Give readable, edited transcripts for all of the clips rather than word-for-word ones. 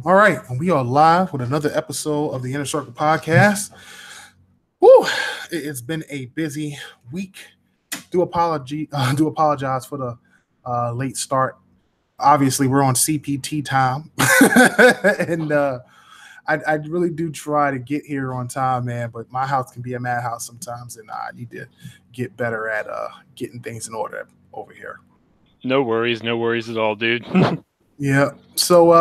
All right, and we are live with another episode of the Inner Circle Podcast. Woo! It's been a busy week. Do apologize for the late start. Obviously, we're on CPT time, and I really do try to get here on time, man. But my house can be a madhouse sometimes, and I need to get better at getting things in order over here. No worries at all, dude. Yeah. So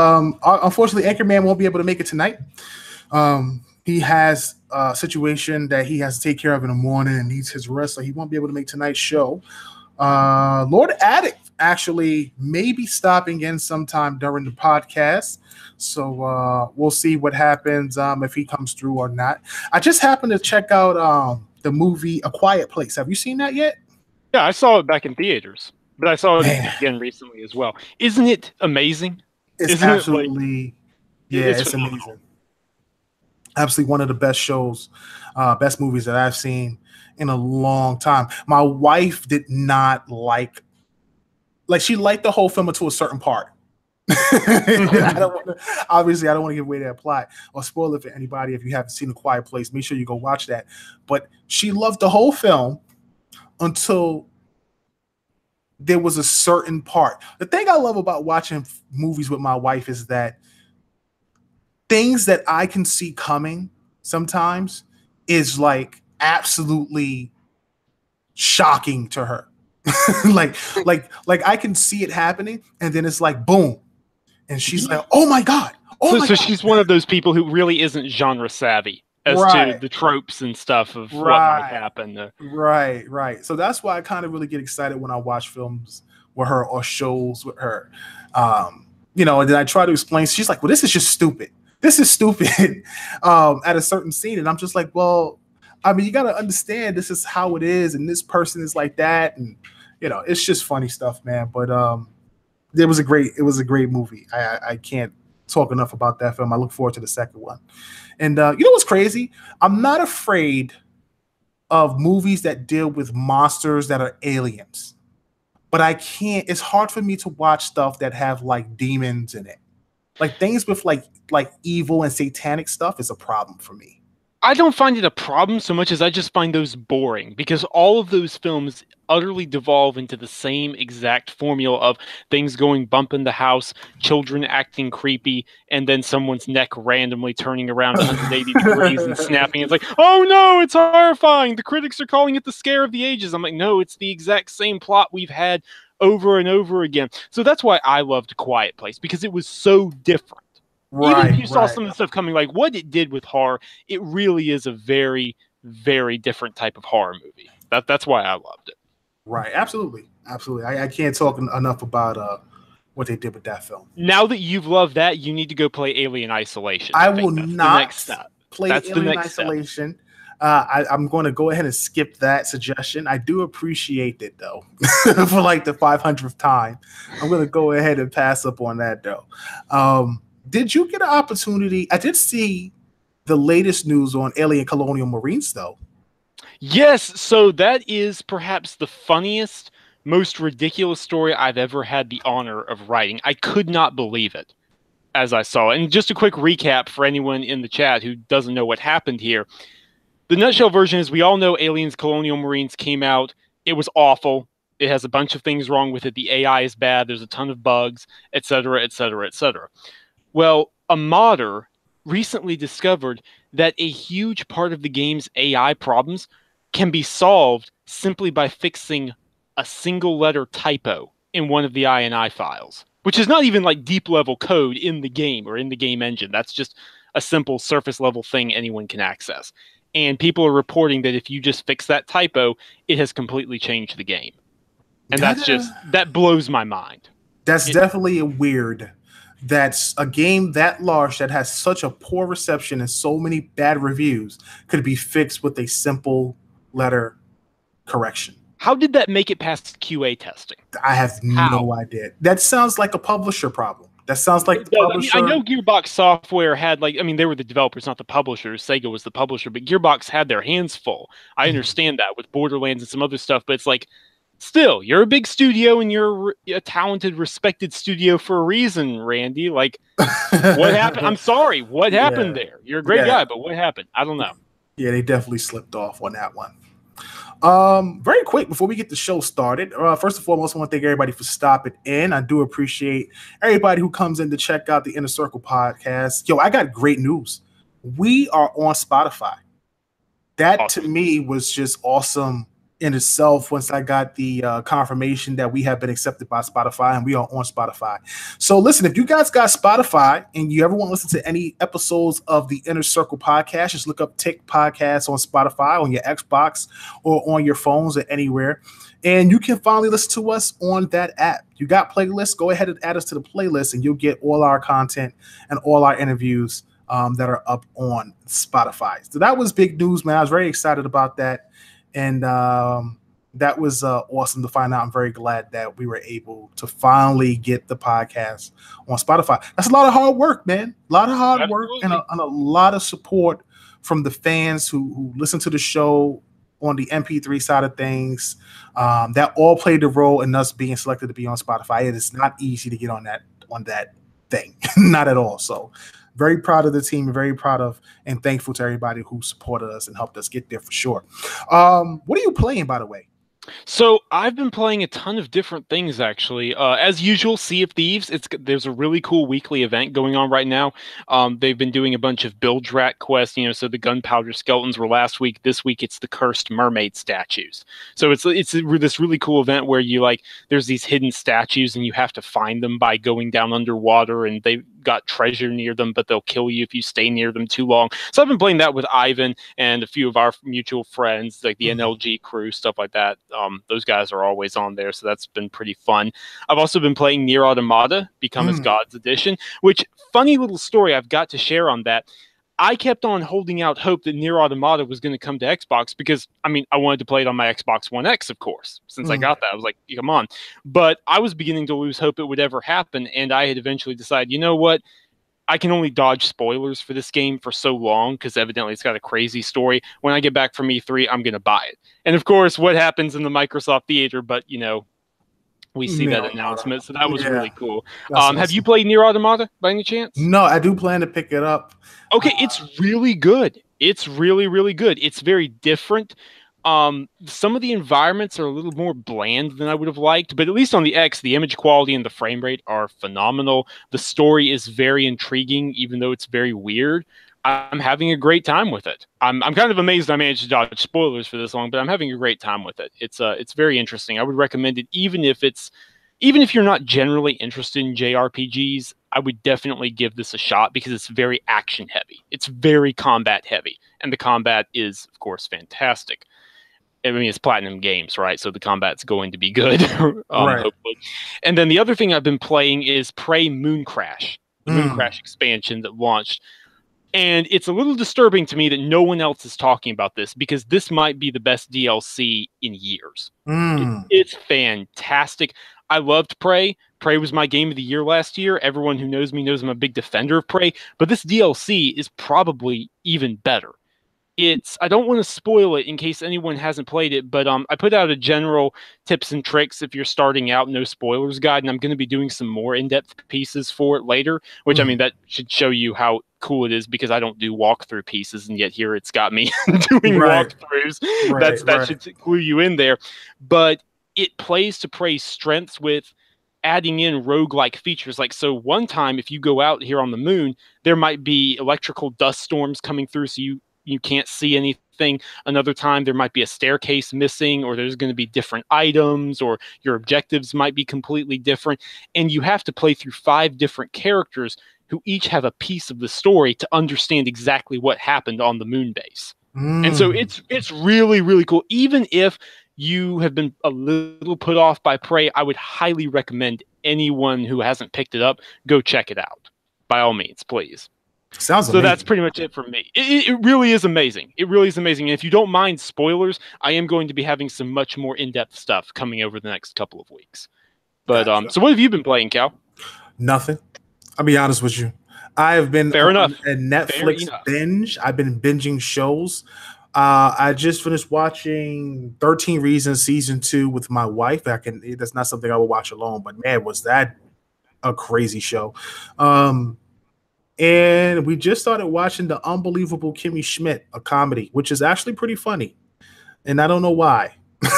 unfortunately, Anchorman won't be able to make it tonight. He has a situation that he has to take care of in the morning and needs his rest, so he won't be able to make tonight's show. Lord Addict actually may be stopping in sometime during the podcast, so we'll see what happens if he comes through or not. I just happened to check out the movie A Quiet Place. Have you seen that yet? Yeah, I saw it back in theaters. But I saw it again recently as well. Isn't it amazing? It's absolutely, it's amazing. Absolutely one of the best shows, best movies that I've seen in a long time. My wife did not like she liked the whole film until a certain part. I don't want to give away that plot or spoil it for anybody. If you haven't seen A Quiet Place, make sure you go watch that. But she loved the whole film until there was a certain part. The thing I love about watching movies with my wife is that things that I can see coming sometimes is like absolutely shocking to her. like I can see it happening and then it's like boom. And she's like, "Oh my God." So she's one of those people who really isn't genre savvy as to the tropes and stuff of what might happen. Right. So that's why I kind of really get excited when I watch films with her or shows with her. And then I try to explain. She's like, "Well, this is just stupid. This is stupid." At a certain scene. And I'm just like, well, I mean, you got to understand this is how it is. And this person is like that. And, it's just funny stuff, man. But it was a great movie. I can't talk enough about that film. I look forward to the second one. And you know what's crazy? I'm not afraid of movies that deal with monsters that are aliens. But I can't. It's hard for me to watch stuff that have like demons in it. Like things with like evil and satanic stuff is a problem for me. I don't find it a problem so much as I just find those boring because all of those films utterly devolve into the same exact formula of things going bump in the house, children acting creepy, and then someone's neck randomly turning around 180 degrees and snapping. It's like, oh no, it's horrifying. The critics are calling it the scare of the ages. I'm like, no, it's the exact same plot we've had over and over again. So that's why I loved Quiet Place, because it was so different. Even if you saw some of the stuff coming, like what it did with horror, it really is a very, very different type of horror movie. That's why I loved it. Right, absolutely. I can't talk enough about what they did with that film. Now that you've loved that, you need to go play Alien Isolation. I will not play Alien Isolation. I'm going to go ahead and skip that suggestion. I do appreciate it, though, for like the 500th time. I'm going to go ahead and pass up on that, though. Did you get an opportunity? I did see the latest news on Alien Colonial Marines, though. Yes, so that is perhaps the funniest, most ridiculous story I've ever had the honor of writing. I could not believe it as I saw it. And just a quick recap for anyone in the chat who doesn't know what happened here. The nutshell version is we all know Aliens Colonial Marines came out. It was awful. It has a bunch of things wrong with it. The AI is bad. There's a ton of bugs, etc., etc., etc. Well, a modder recently discovered that a huge part of the game's AI problems can be solved simply by fixing a single letter typo in one of the INI files, which is not even like deep level code in the game or in the game engine. That's just a simple surface level thing anyone can access. And people are reporting that if you just fix that typo, it has completely changed the game. And that blows my mind. That's definitely weird. That's a game that large that has such a poor reception and so many bad reviews could be fixed with a simple letter correction. How did that make it past QA testing? I have no idea. That sounds like a publisher problem. That sounds like the publisher. I know Gearbox Software had they were the developers, not the publishers. Sega was the publisher, but Gearbox had their hands full. I understand that with Borderlands and some other stuff, but it's like still, you're a big studio and you're a talented, respected studio for a reason, Randy. Like, what happened? I'm sorry. What happened there? You're a great guy, but what happened? I don't know. Yeah, they definitely slipped off on that one. Very quick before we get the show started. First and foremost, I want to thank everybody for stopping in. I do appreciate everybody who comes in to check out the Inner Circle podcast. Yo, I got great news. We are on Spotify. That awesome. To me was just awesome in itself once I got the confirmation that we have been accepted by Spotify and we are on Spotify. So listen, if you guys got Spotify and you ever want to listen to any episodes of the Inner Circle podcast, just look up Tick Podcast on Spotify, on your Xbox, or on your phones or anywhere. And you can finally listen to us on that app. You got playlists, go ahead and add us to the playlist and you'll get all our content and all our interviews that are up on Spotify. So that was big news, man. I was very excited about that. And that was awesome to find out. I'm very glad that we were able to finally get the podcast on Spotify. That's a lot of hard work, man. A lot of hard work and a lot of support from the fans who listen to the show on the MP3 side of things. That all played a role in us being selected to be on Spotify. It is not easy to get on that thing. Not at all. So very proud of the team, very proud of and thankful to everybody who supported us and helped us get there for sure. What are you playing, by the way? So I've been playing a ton of different things, actually. As usual, Sea of Thieves. There's a really cool weekly event going on right now. They've been doing a bunch of build rat quests. So the gunpowder skeletons were last week. This week it's the cursed mermaid statues. So it's this really cool event where there's these hidden statues and you have to find them by going down underwater, and they've got treasure near them, but they'll kill you if you stay near them too long. So I've been playing that with Ivan and a few of our mutual friends, like the NLG crew, stuff like that. Those guys are always on there, so that's been pretty fun. I've also been playing Nier Automata, Become as Gods Edition, which, funny little story I've got to share on that. I kept on holding out hope that Nier Automata was going to come to Xbox because, I wanted to play it on my Xbox One X, of course. Since I got that, I was like, come on. But I was beginning to lose hope it would ever happen, and I had eventually decided, you know what? I can only dodge spoilers for this game for so long because evidently it's got a crazy story. When I get back from E3, I'm going to buy it. And of course, what happens in the Microsoft Theater, but, we see that announcement, so that was really cool. Awesome. Have you played Nier Automata by any chance? No, I do plan to pick it up. Okay, it's really good. It's really, really good. It's very different. Some of the environments are a little more bland than I would have liked, but at least on the X, the image quality and the frame rate are phenomenal. The story is very intriguing, even though it's very weird. I'm having a great time with it. I'm kind of amazed I managed to dodge spoilers for this long, but I'm having a great time with it. It's very interesting. I would recommend it even if you're not generally interested in JRPGs. I would definitely give this a shot because it's very action heavy. It's very combat heavy, and the combat is, of course, fantastic. It's Platinum Games, right? So the combat's going to be good, right. Hopefully. And then the other thing I've been playing is Prey Moon Crash, the Moon Crash expansion that launched. And it's a little disturbing to me that no one else is talking about this because this might be the best DLC in years. It's fantastic. I loved Prey. Prey was my game of the year last year. Everyone who knows me knows I'm a big defender of Prey, but this DLC is probably even better. I don't want to spoil it in case anyone hasn't played it, but I put out a general tips and tricks if you're starting out, no spoilers guide, and I'm going to be doing some more in-depth pieces for it later, which that should show you how cool it is because I don't do walkthrough pieces, and yet here it's got me doing walkthroughs. That should clue you in there. But it plays to Prey's strengths with adding in roguelike features. So one time, if you go out here on the moon, there might be electrical dust storms coming through, so you can't see anything. Another time, there might be a staircase missing, or there's going to be different items, or your objectives might be completely different. And you have to play through 5 different characters who each have a piece of the story to understand exactly what happened on the moon base. And so it's really, really cool. Even if you have been a little put off by Prey, I would highly recommend anyone who hasn't picked it up, go check it out. By all means, please. Sounds amazing. So that's pretty much it for me. It really is amazing. It really is amazing. And if you don't mind spoilers, I am going to be having some much more in-depth stuff coming over the next couple of weeks. But so what have you been playing, Cal? Nothing. I'll be honest with you. I have been Fair enough. A Netflix binge. I've been binging shows. I just finished watching 13 Reasons season 2 with my wife. That's not something I would watch alone, but man, was that a crazy show. And we just started watching The Unbelievable Kimmy Schmidt, a comedy, which is actually pretty funny. And I don't know why.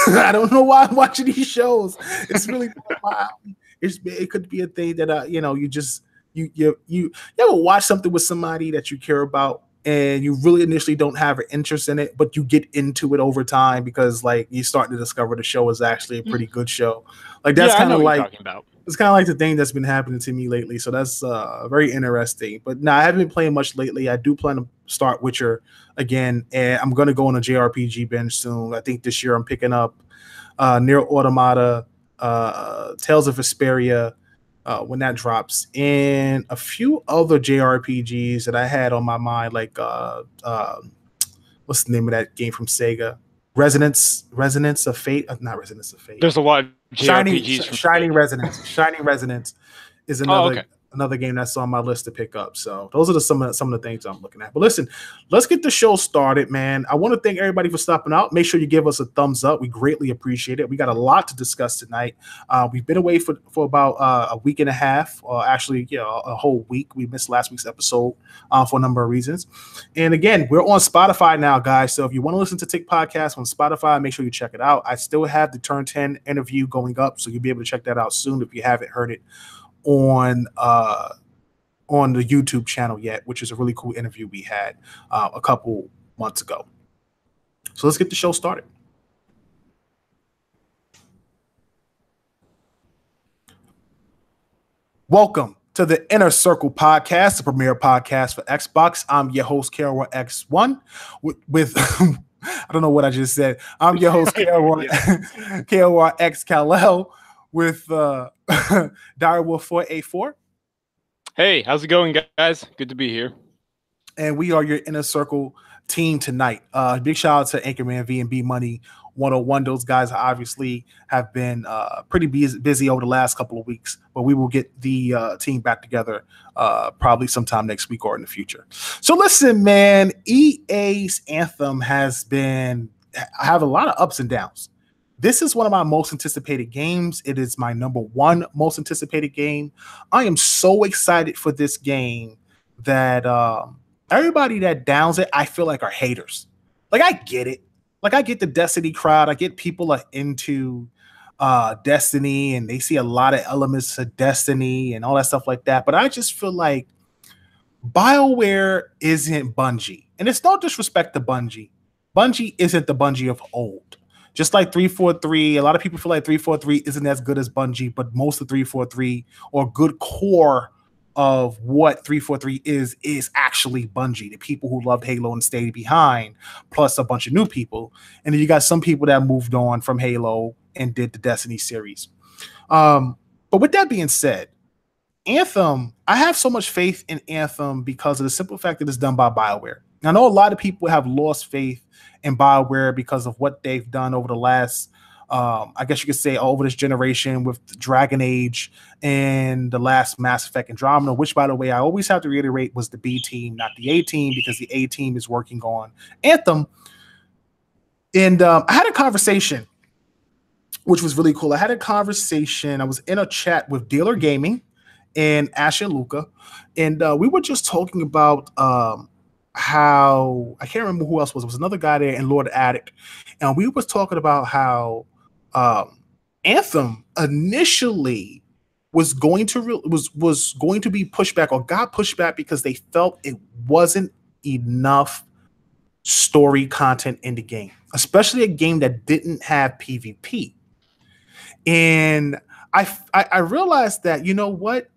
I don't know why I'm watching these shows. It's really wild. It could be a thing that you ever watch something with somebody that you care about and you really initially don't have an interest in it, but you get into it over time because like you start to discover the show is actually a pretty good show. Like that's kind of like it's kind of like the thing that's been happening to me lately. So that's very interesting. But no, I haven't been playing much lately. I do plan to start Witcher again, and I'm going to go on a JRPG binge soon. I think this year I'm picking up Nier Automata, Tales of Vesperia, when that drops, and a few other JRPGs that I had on my mind, like what's the name of that game from Sega? Resonance of Fate, not Resonance of Fate. There's a lot of JRPGs. Shining Resonance is another game that's on my list to pick up. So those are some of the things I'm looking at. But listen, let's get the show started, man. I want to thank everybody for stopping out. Make sure you give us a thumbs up. We greatly appreciate it. We got a lot to discuss tonight. We've been away for about a week and a half, or actually, a whole week. We missed last week's episode for a number of reasons. And again, we're on Spotify now, guys. So if you want to listen to Tick Podcast on Spotify, make sure you check it out. I still have the Turn 10 interview going up, so you'll be able to check that out soon if you haven't heard it on the YouTube channel yet, which is a really cool interview we had a couple months ago. So let's get the show started. Welcome to the Inner Circle Podcast, the premier podcast for Xbox. I'm your host, K-R X1, with I don't know what I just said. I'm your host, K-R X Kal-El, with Direwolf 484. Hey, how's it going, guys? Good to be here. And we are your Inner Circle team tonight. Big shout out to Anchorman V and B Money 101. Those guys obviously have been pretty busy over the last couple of weeks, but we will get the team back together probably sometime next week or in the future. So listen, man, EA's Anthem I have a lot of ups and downs. This is one of my most anticipated games. It is my number one most anticipated game. I am so excited for this game that everybody that downs it, I feel like are haters. Like, I get it. Like, I get the Destiny crowd. I get people are into Destiny and they see a lot of elements of Destiny and all that stuff like that. But I just feel like BioWare isn't Bungie. And it's no disrespect to Bungie. Bungie isn't the Bungie of old. Just like 343, a lot of people feel like 343 isn't as good as Bungie, but most of 343 or good core of what 343 is actually Bungie, the people who loved Halo and stayed behind, plus a bunch of new people. And then you got some people that moved on from Halo and did the Destiny series. But with that being said, Anthem, I have so much faith in Anthem because of the simple fact that it's done by BioWare. I know a lot of people have lost faith in BioWare because of what they've done over the last, I guess you could say, over this generation with Dragon Age and the last Mass Effect Andromeda, which, by the way, I always have to reiterate was the B team, not the A team, because the A team is working on Anthem. And I had a conversation, which was really cool. I was in a chat with Dealer Gaming and Ash and Luca, and we were just talking about how, I can't remember who else was. It was another guy there and Lord Attic. And we was talking about how Anthem initially was going to be pushed back or got pushed back because they felt it wasn't enough story content in the game, especially a game that didn't have PvP. And I realized that, you know what?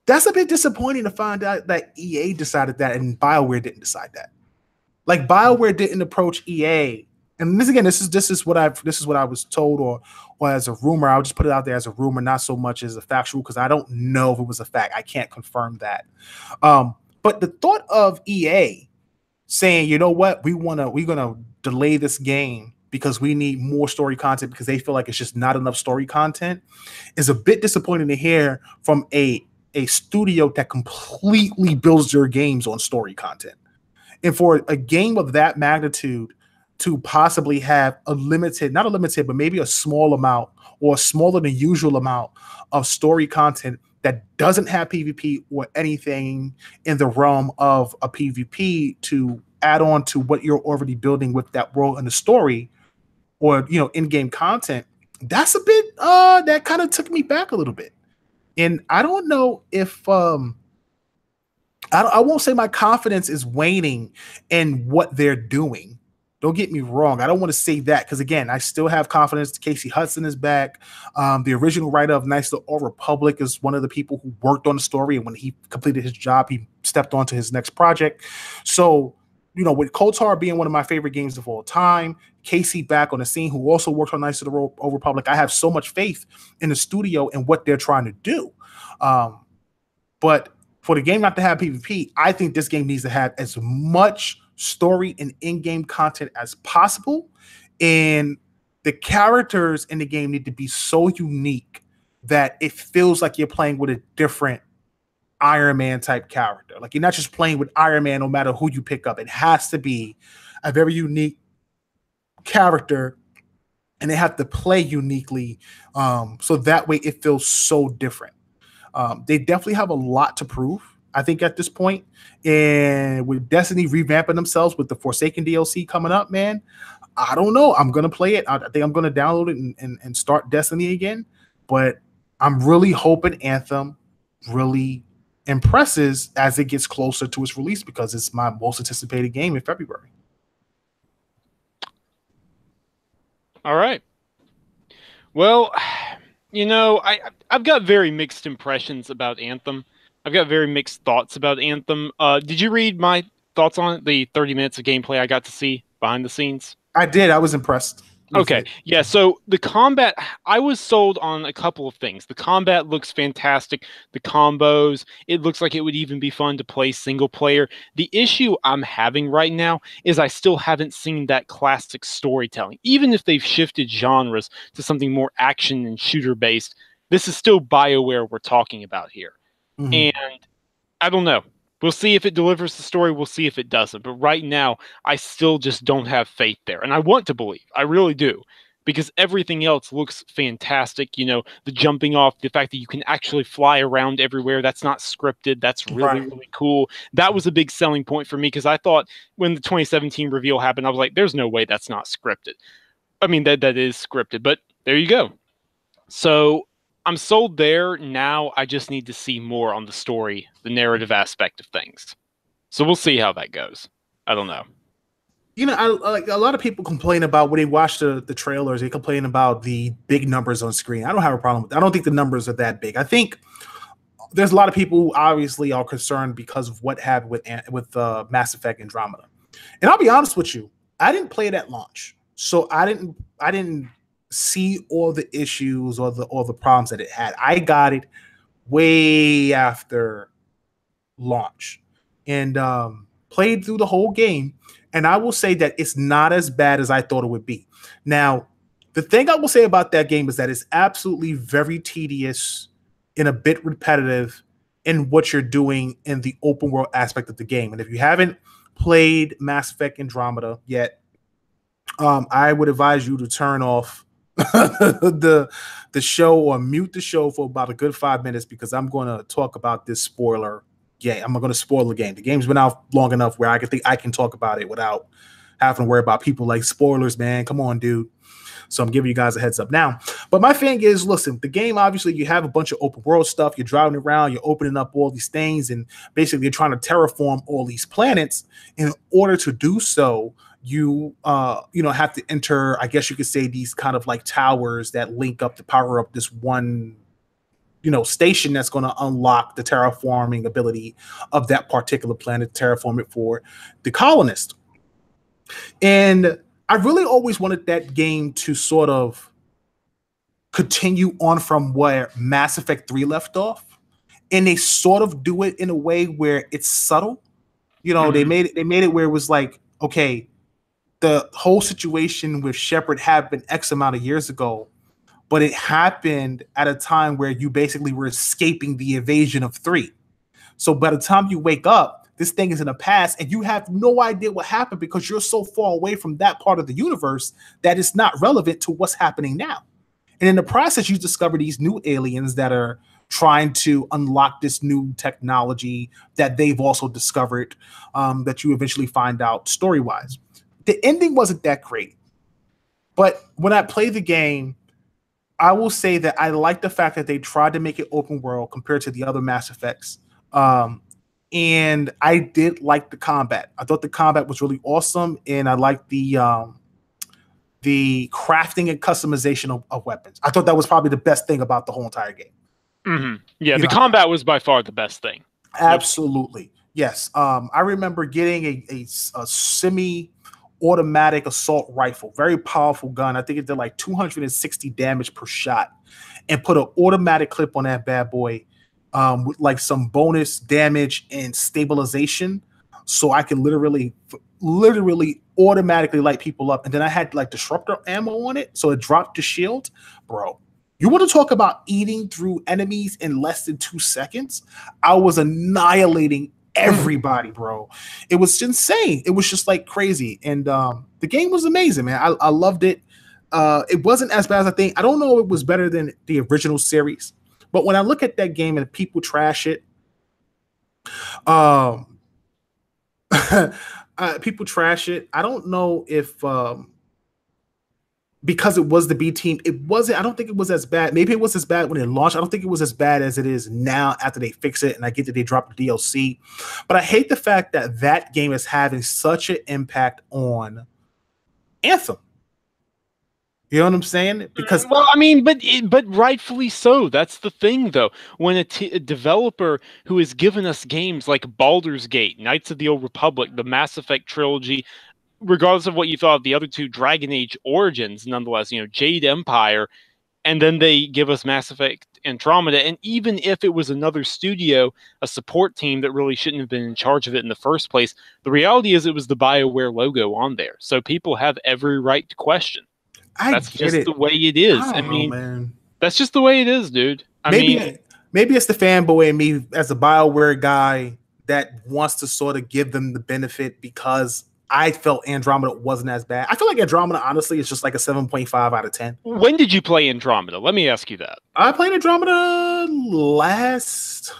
That's a bit disappointing to find out that EA decided that and BioWare didn't decide that. Like, BioWare didn't approach EA. And this is what I was told or as a rumor. I'll just put it out there as a rumor, not so much as a factual, because I don't know if it was a fact. I can't confirm that. But the thought of EA saying, you know what, we're gonna delay this game because we need more story content because they feel like it's just not enough story content is a bit disappointing to hear from a studio that completely builds their games on story content. And for a game of that magnitude to possibly have a limited, not a limited, but maybe a small amount or a smaller than usual amount of story content that doesn't have PvP or anything in the realm of a PvP to add on to what you're already building with that world and the story, or in-game content, that's a bit that kind of took me back a little bit. And I don't know if I won't say my confidence is waning in what they're doing. Don't get me wrong. I don't want to say that because, again, I still have confidence. Casey Hudson is back. The original writer of Knights of the Old Republic is one of the people who worked on the story. And when he completed his job, he stepped on to his next project. So, with KOTOR being one of my favorite games of all time, Casey back on the scene, who also worked on Knights of the Old Republic, I have so much faith in the studio and what they're trying to do. But for the game not to have PvP, I think this game needs to have as much story and in-game content as possible. And the characters in the game need to be so unique that it feels like you're playing with a different Iron Man type character. Like, you're not just playing with Iron Man no matter who you pick up. It has to be a very unique character, and they have to play uniquely, so that way it feels so different. They definitely have a lot to prove, I think, at this point. And with Destiny revamping themselves with the Forsaken DLC coming up, man, I don't know. I'm going to play it. I think I'm going to download it and start Destiny again. But I'm really hoping Anthem really impresses as it gets closer to its release, because it's my most anticipated game in February. All right. Well, I've got very mixed impressions about Anthem. I've got very mixed thoughts about Anthem. Did you read my thoughts on it? The 30 minutes of gameplay I got to see behind the scenes? I did. I was impressed. Okay. Yeah. So the combat, I was sold on a couple of things. The combat looks fantastic. The combos, it looks like it would even be fun to play single player. The issue I'm having right now is I still haven't seen that classic storytelling. Even if they've shifted genres to something more action and shooter based, this is still BioWare we're talking about here. Mm-hmm. And I don't know. We'll see if it delivers the story. We'll see if it doesn't. But right now, I still just don't have faith there. And I want to believe. I really do. Because everything else looks fantastic. The jumping off, the fact that you can actually fly around everywhere. That's not scripted. That's really, really cool. That was a big selling point for me, because I thought when the 2017 reveal happened, I was like, there's no way that's not scripted. I mean, that is scripted. But there you go. So I'm sold there. Now I just need to see more on the story, the narrative aspect of things. So we'll see how that goes. I don't know. Like, a lot of people complain about when they watch the trailers, they complain about the big numbers on screen. I don't have a problem with that. I don't think the numbers are that big. I think there's a lot of people who obviously are concerned because of what happened with Mass Effect Andromeda. And I'll be honest with you, I didn't play it at launch. So I didn't see all the issues or the problems that it had. I got it way after launch and played through the whole game. And I will say that it's not as bad as I thought it would be. Now, the thing I will say about that game is that it's absolutely very tedious and a bit repetitive in what you're doing in the open world aspect of the game. And if you haven't played Mass Effect Andromeda yet, I would advise you to turn off the show or mute the show for about a good 5 minutes, because I'm going to talk about this spoiler game. I'm going to spoil the game. The game's been out long enough where I can talk about it without having to worry about people like spoilers, man. Come on, dude. So I'm giving you guys a heads up now. But my thing is, listen, the game, obviously, you have a bunch of open world stuff. You're driving around, you're opening up all these things, and basically you're trying to terraform all these planets. In order to do so, you have to enter, I guess you could say, these kind of like towers that link up to power up this one station that's going to unlock the terraforming ability of that particular planet, terraform it for the colonist. And I really always wanted that game to sort of continue on from where Mass Effect 3 left off, and they sort of do it in a way where it's subtle. Mm-hmm. They made it where it was like, okay, the whole situation with Shepard happened X amount of years ago, but it happened at a time where you basically were escaping the invasion of 3. So by the time you wake up, this thing is in the past, and you have no idea what happened because you're so far away from that part of the universe that it's not relevant to what's happening now. And in the process, you discover these new aliens that are trying to unlock this new technology that they've also discovered, that you eventually find out story-wise. The ending wasn't that great, but when I play the game, I will say that I like the fact that they tried to make it open world compared to the other Mass Effects. And I did like the combat. I thought the combat was really awesome, and I liked the crafting and customization of weapons. I thought that was probably the best thing about the whole entire game. Mm-hmm. Yeah, the combat was by far the best thing. Absolutely. Yes. I remember getting a semi-automatic assault rifle, very powerful gun. I think it did like 260 damage per shot, and put an automatic clip on that bad boy, with like some bonus damage and stabilization, so I can literally automatically light people up. And then I had like disruptor ammo on it, so it dropped the shield. Bro, you want to talk about eating through enemies in less than 2 seconds? I was annihilating everybody, bro. It was insane. It was just like crazy. And the game was amazing, man. I loved it. It wasn't as bad as I think. I don't know if it was better than the original series, but when I look at that game and people trash it, people trash it. I don't know if because it was the B team, it wasn't. I don't think it was as bad. Maybe it was as bad when it launched. I don't think it was as bad as it is now after they fix it. And I get that they dropped the DLC, but I hate the fact that that game is having such an impact on Anthem. You know what I'm saying? Because well, I mean, but rightfully so. That's the thing, though. When a developer who has given us games like Baldur's Gate, Knights of the Old Republic, the Mass Effect trilogy, regardless of what you thought of the other two, Dragon Age Origins, nonetheless, Jade Empire, and then they give us Mass Effect Andromeda, and even if it was another studio, a support team that really shouldn't have been in charge of it in the first place, the reality is it was the BioWare logo on there, so people have every right to question. That's just the way it is. I mean, man. That's just the way it is, dude. Maybe it's the fanboy in me as a BioWare guy that wants to sort of give them the benefit, because I felt Andromeda wasn't as bad. I feel like Andromeda, honestly, is just like a 7.5 out of 10. When did you play Andromeda? Let me ask you that. I played Andromeda last...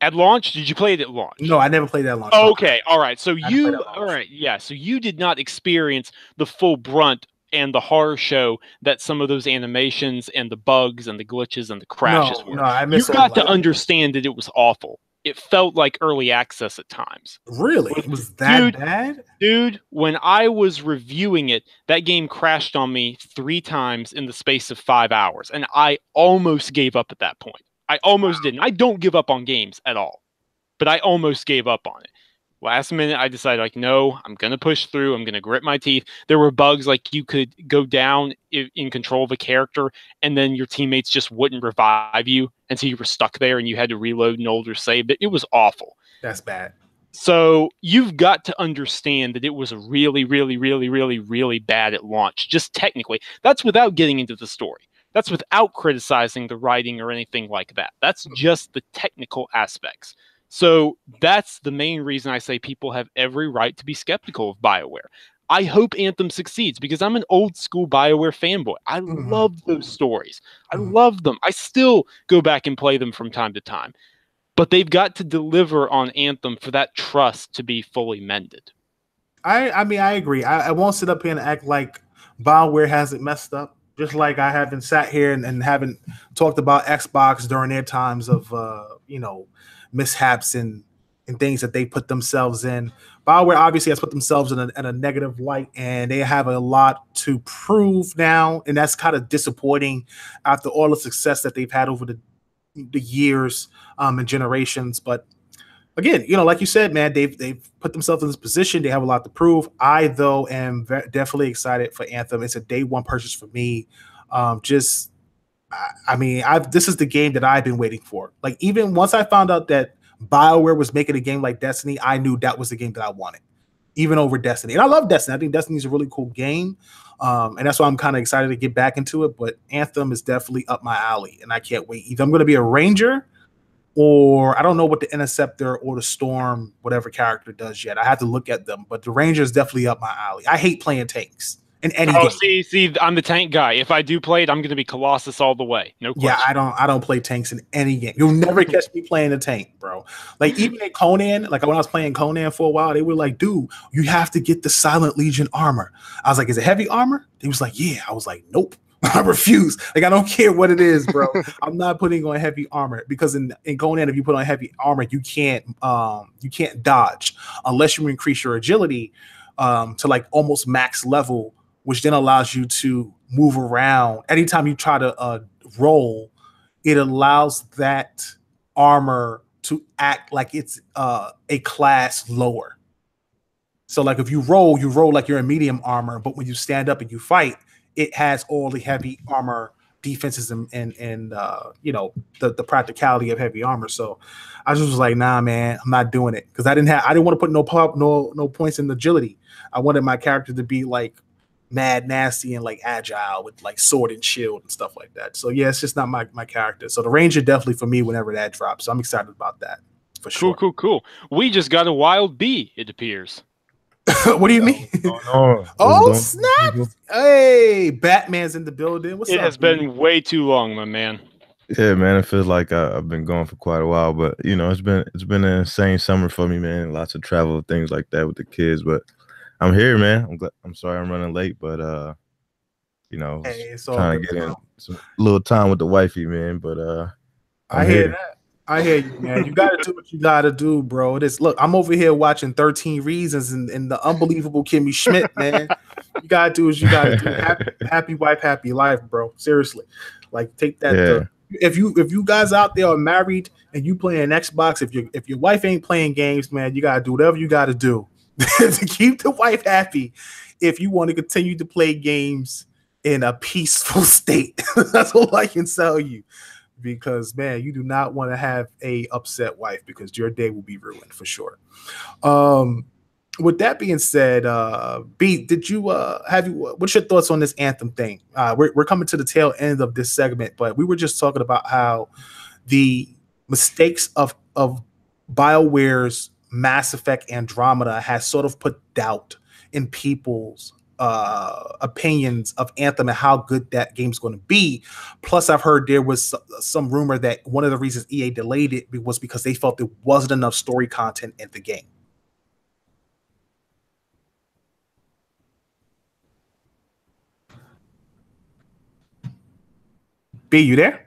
At launch? Did you play it at launch? No, I never played it at launch. Okay, all right. So so you did not experience the full brunt and the horror show that some of those animations and the bugs and the glitches and the crashes were. No, I missed You got to understand that it was awful. It felt like early access at times. Really? It was that bad? Dude, when I was reviewing it, that game crashed on me 3 times in the space of 5 hours, and I almost gave up at that point. I almost didn't. I don't give up on games at all, but I almost gave up on it. Last minute, I decided, like, no, I'm going to push through. I'm going to grit my teeth. There were bugs, like you could go down in control of a character, and then your teammates just wouldn't revive you until you were stuck there, and you had to reload an older save. It was awful. That's bad. So you've got to understand that it was really, really, really, really, really bad at launch, just technically. That's without getting into the story. That's without criticizing the writing or anything like that. That's just the technical aspects. So that's the main reason I say people have every right to be skeptical of BioWare. I hope Anthem succeeds because I'm an old school BioWare fanboy. I love those stories. I love them. I still go back and play them from time to time. But they've got to deliver on Anthem for that trust to be fully mended. I mean, I agree. I won't sit up here and act like BioWare hasn't messed up. Just like I haven't sat here and haven't talked about Xbox during their times of, mishaps and things that they put themselves in. BioWare obviously has put themselves in a negative light, and they have a lot to prove now, and that's kind of disappointing after all the success that they've had over the years and generations. But again, like you said, man, they've put themselves in this position. They have a lot to prove. I, though, am definitely excited for Anthem. It's a day one purchase for me. This is the game that I've been waiting for. Like, even once I found out that BioWare was making a game like Destiny, I knew that was the game that I wanted, even over Destiny. And I love Destiny. I think Destiny is a really cool game. And that's why I'm kind of excited to get back into it. But Anthem is definitely up my alley, and I can't wait. Either I'm going to be a ranger or I don't know what the Interceptor or the Storm, whatever character does yet. I have to look at them, but the Ranger is definitely up my alley. I hate playing tanks in any game. See, I'm the tank guy. If I do play it, I'm going to be Colossus all the way. No question. Yeah, I don't play tanks in any game. You'll never catch me playing a tank, bro. Like even in Conan, like when I was playing Conan for a while, they were like, dude, you have to get the Silent Legion armor. I was like, is it heavy armor? He was like, yeah. I was like, nope. I refuse. Like, I don't care what it is, bro. I'm not putting on heavy armor because in Conan, if you put on heavy armor, you can't dodge unless you increase your agility to like almost max level, which then allows you to move around. Anytime you try to roll, it allows that armor to act like it's a class lower. So like if you roll like you're in medium armor, but when you stand up and you fight, it has all the heavy armor defenses and you know, the practicality of heavy armor. So I just was like, nah, man, I'm not doing it because I didn't want to put no points in agility. I wanted my character to be like mad nasty and like agile with like sword and shield and stuff like that. So yeah, it's just not my character. So the Ranger definitely for me whenever that drops. So I'm excited about that for sure. Cool. We just got a wild bee, it appears. What do you mean? Oh, snap! Hey, Batman's in the building. What's up? It has been way too long, my man. Yeah, man. It feels like I've been going for quite a while, but you know, it's been an insane summer for me, man. Lots of travel, things like that with the kids. But I'm here, man. I'm sorry I'm running late, but you know, trying to get in some little time with the wifey, man. But I hear that. I hear you, man. You got to do what you got to do, bro. Look, I'm over here watching 13 Reasons and the unbelievable Kimmy Schmidt, man. You got to do what you got to do. Happy wife, happy life, bro. Seriously. Like, take that. Yeah. If you guys out there are married and you playing Xbox, if your wife ain't playing games, man, you got to do whatever you got to do to keep the wife happy if you want to continue to play games in a peaceful state. That's all I can tell you. Because man, you do not want to have a upset wife because your day will be ruined for sure. With that being said, B, did you what's your thoughts on this Anthem thing? We're coming to the tail end of this segment, but we were just talking about how the mistakes of BioWare's Mass Effect Andromeda has sort of put doubt in people's opinions of Anthem and how good that game's going to be. Plus, I've heard there was some rumor that one of the reasons EA delayed it was because they felt there wasn't enough story content in the game. B, you there?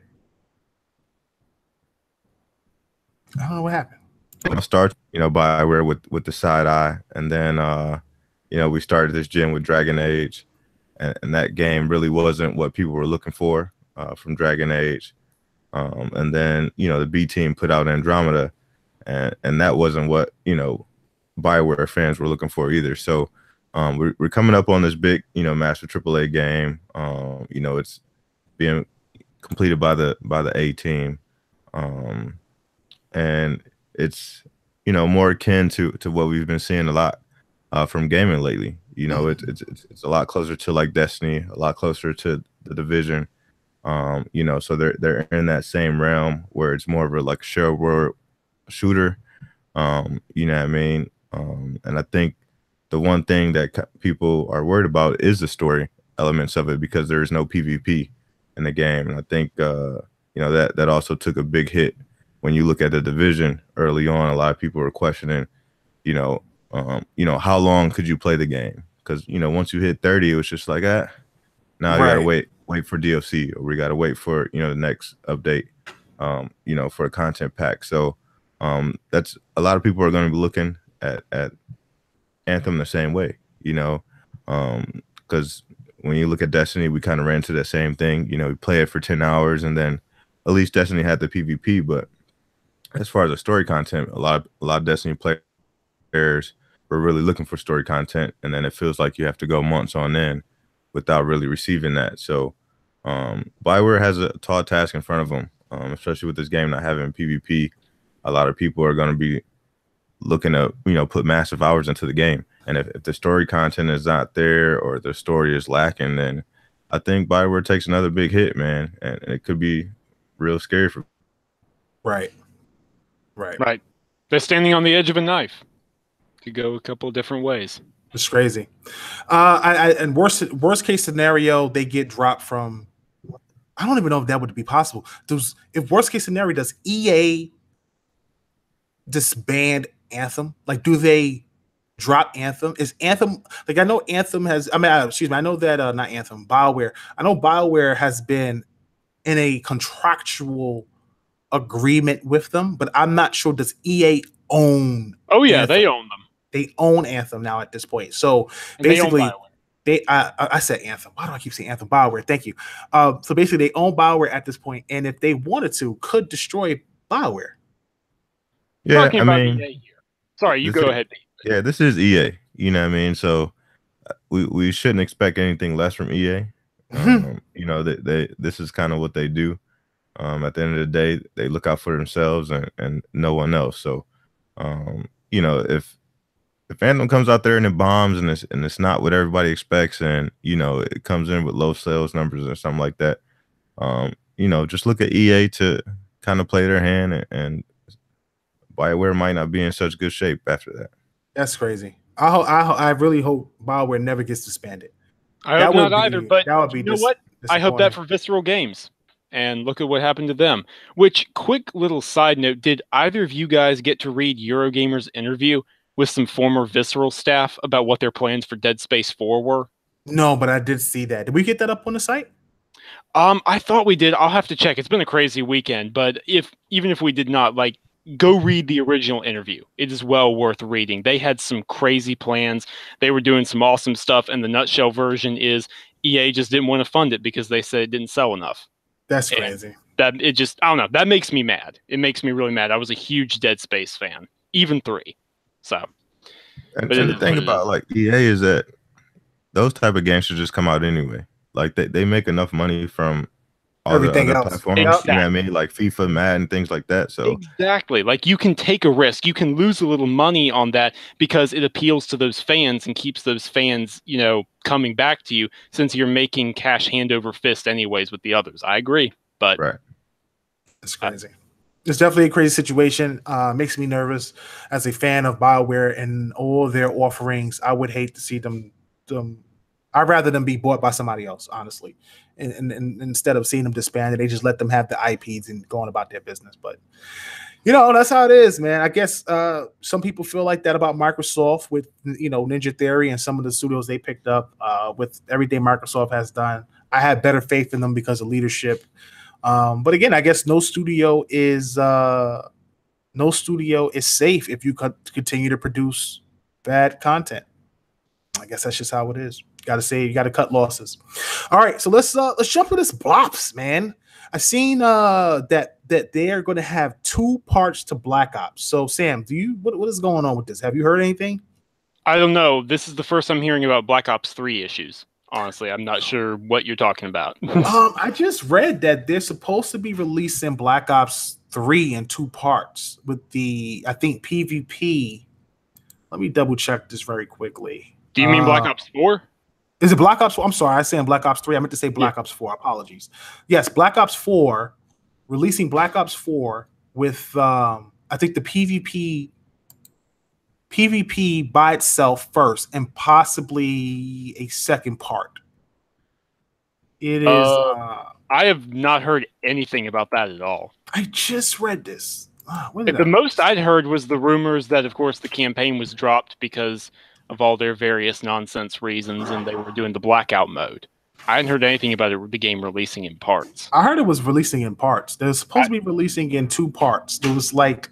I don't know what happened. I start, you know, BioWare with the side eye, and then you know, we started this gen with Dragon Age, and that game really wasn't what people were looking for from Dragon Age. And then, you know, the B team put out Andromeda, and that wasn't what, you know, BioWare fans were looking for either. So we're coming up on this big, you know, master AAA game. You know, it's being completed by the A team, and it's, you know, more akin to what we've been seeing a lot from gaming lately. You know, it's a lot closer to like Destiny, a lot closer to the Division. You know, so they're in that same realm where it's more of a like shared world shooter. You know what I mean? And I think the one thing that people are worried about is the story elements of it, because there is no PvP in the game. And I think you know, that also took a big hit when you look at the Division early on. A lot of people were questioning, you know, how long could you play the game? Because, you know, once you hit 30, it was just like, now you gotta wait for DLC, or we gotta wait for, you know, the next update, you know, for a content pack. So that's, a lot of people are going to be looking at Anthem the same way, you know, because when you look at Destiny, we kind of ran into that same thing. You know, we play it for 10 hours, and then at least Destiny had the PvP. But as far as the story content, a lot of Destiny players were really looking for story content, and then it feels like you have to go months on end without really receiving that. So BioWare has a tall task in front of them, especially with this game not having PvP. A lot of people are going to be looking to, you know, put massive hours into the game. And if the story content is not there, or the story is lacking, then I think BioWare takes another big hit, man. And it could be real scary for. Right. Right. They're standing on the edge of a knife. Could go a couple of different ways. It's crazy. And worst case scenario, they get dropped from. I don't even know if that would be possible. If worst case scenario, does EA disband Anthem? Like, do they drop Anthem? Is Anthem like? I know Anthem has. I mean, excuse me. I know that not Anthem. BioWare. I know BioWare has been in a contractual agreement with them, but I'm not sure. Does EA own? Oh yeah, Anthem? they own them. They own Anthem now at this point. So basically, I said Anthem. Why do I keep saying Anthem? BioWare. Thank you. So basically, they own BioWare at this point, and if they wanted to, could destroy BioWare. Yeah, I mean, EA here. Sorry, you go ahead. Yeah, this is EA. You know what I mean? So we shouldn't expect anything less from EA. You know, this is kind of what they do. At the end of the day, they look out for themselves and no one else. So, you know, if Anthem comes out there and it bombs and it's not what everybody expects, and you know it comes in with low sales numbers or something like that, you know, just look at EA to kind of play their hand, and BioWare might not be in such good shape after that. That's crazy. I really hope BioWare never gets disbanded. I hope not either. But that would be, you know what? I hope that for Visceral Games. And look at what happened to them. Which, quick little side note, did either of you guys get to read Eurogamer's interview with some former Visceral staff about what their plans for Dead Space 4 were? No, but I did see that. Did we get that up on the site? I thought we did. I'll have to check. It's been a crazy weekend, but even if we did not, like, go read the original interview. It is well worth reading. They had some crazy plans. They were doing some awesome stuff, and the nutshell version is EA just didn't want to fund it because they said it didn't sell enough. That's crazy. That it just, I don't know. That makes me mad. It makes me really mad. I was a huge Dead Space fan, even 3. So, and the thing about like EA is that those type of games should just come out anyway. Like they make enough money from all everything the other else. Platforms, exactly. You know what I mean? Like FIFA, Madden, things like that. So exactly, like you can take a risk. You can lose a little money on that because it appeals to those fans and keeps those fans, you know, coming back to you since you're making cash hand over fist anyways with the others. I agree, but right, it's crazy. It's definitely a crazy situation. Makes me nervous as a fan of BioWare and all their offerings. I would hate to see them. I'd rather them be bought by somebody else, honestly. And instead of seeing them disbanded, they just let them have the IPs and going about their business. But, you know, that's how it is, man. I guess some people feel like that about Microsoft with, you know, Ninja Theory and some of the studios they picked up with everything Microsoft has done. I have better faith in them because of leadership. But again, I guess no studio is safe if you continue to produce bad content. I guess that's just how it is. You got to cut losses. All right, so let's jump to this Blops, man. I've seen that they are going to have 2 parts to Black Ops. So Sam, what is going on with this? Have you heard anything? I don't know. This is the first I'm hearing about Black Ops 3 issues. Honestly, I'm not sure what you're talking about. I just read that they're supposed to be releasing Black Ops 3 in 2 parts with the, I think, PvP. Let me double check this very quickly. Do you mean Black Ops 4? Is it Black Ops 4? I'm sorry, I was saying Black Ops 3. I meant to say Black Ops 4. Apologies. Yes, Black Ops 4, releasing Black Ops 4 with, I think, the PvP by itself first and possibly a second part. It is. I have not heard anything about that at all. I just read this. The most I'd heard was the rumors that, of course, the campaign was dropped because of all their various nonsense reasons, and they were doing the blackout mode. I hadn't heard anything about the game releasing in parts. I heard it was releasing in parts. They're supposed to be releasing in 2 parts. There was like,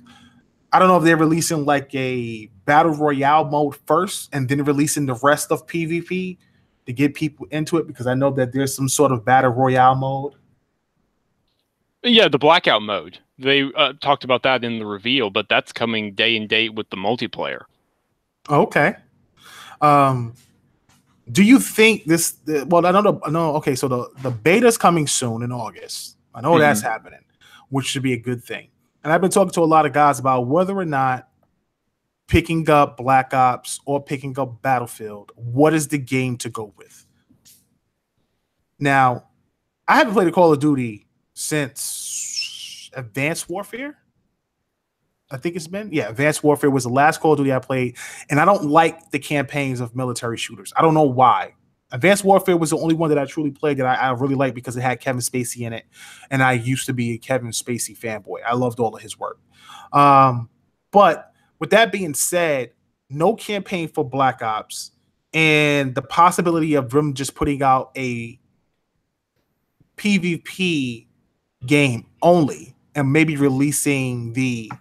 I don't know if they're releasing like a battle royale mode first and then releasing the rest of PvP to get people into it, because I know that there's some sort of battle royale mode. Yeah, the blackout mode. They talked about that in the reveal, but that's coming day and date with the multiplayer. Okay. Do you think this? Well, I don't know. No. Okay, so the beta's coming soon in August. I know that's happening, which should be a good thing. And I've been talking to a lot of guys about whether or not picking up Black Ops or picking up Battlefield, what is the game to go with? Now, I haven't played a Call of Duty since Advanced Warfare. I think it's been. Yeah, Advanced Warfare was the last Call of Duty I played, and I don't like the campaigns of military shooters. I don't know why. Advanced Warfare was the only one that I truly played that I really liked because it had Kevin Spacey in it, and I used to be a Kevin Spacey fanboy. I loved all of his work. But with that being said, no campaign for Black Ops, and the possibility of them just putting out a PvP game only, and maybe releasing the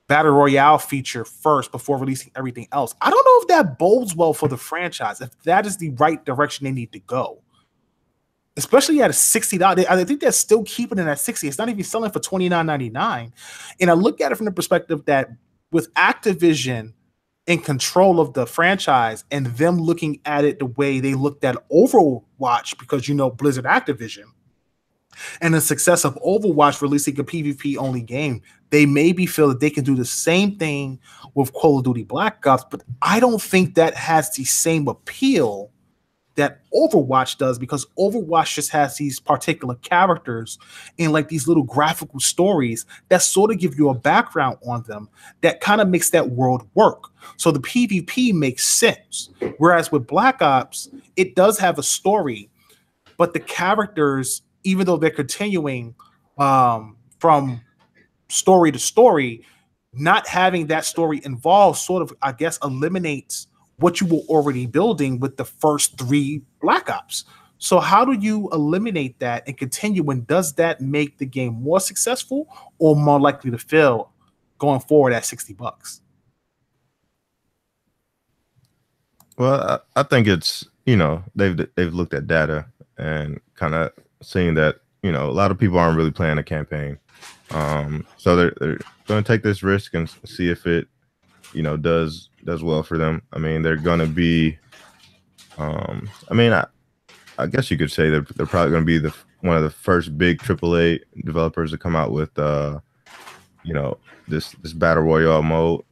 Battle Royale feature first before releasing everything else. I don't know if that bodes well for the franchise, if that is the right direction they need to go. Especially at a $60. I think they're still keeping it at $60. It's not even selling for $29.99. And I look at it from the perspective that with Activision in control of the franchise and them looking at it the way they looked at Overwatch, because Blizzard Activision, and the success of Overwatch releasing a PvP only game, they maybe feel that they can do the same thing with Call of Duty Black Ops, but I don't think that has the same appeal that Overwatch does, because Overwatch just has these particular characters and like these little graphical stories that sort of give you a background on them that kind of makes that world work. So the PvP makes sense. Whereas with Black Ops, it does have a story, but the characters, even though they're continuing from story to story, not having that story involved sort of, I guess, eliminates what you were already building with the first 3 Black Ops. So how do you eliminate that and continue, and does that make the game more successful or more likely to fail going forward at $60? Well, I think it's, they've looked at data and kind of seeing that, a lot of people aren't really playing a campaign. So they're going to take this risk and see if it, does well for them. I mean, they're going to be, I guess you could say they're probably going to be one of the first big AAA developers to come out with, this battle royale mode,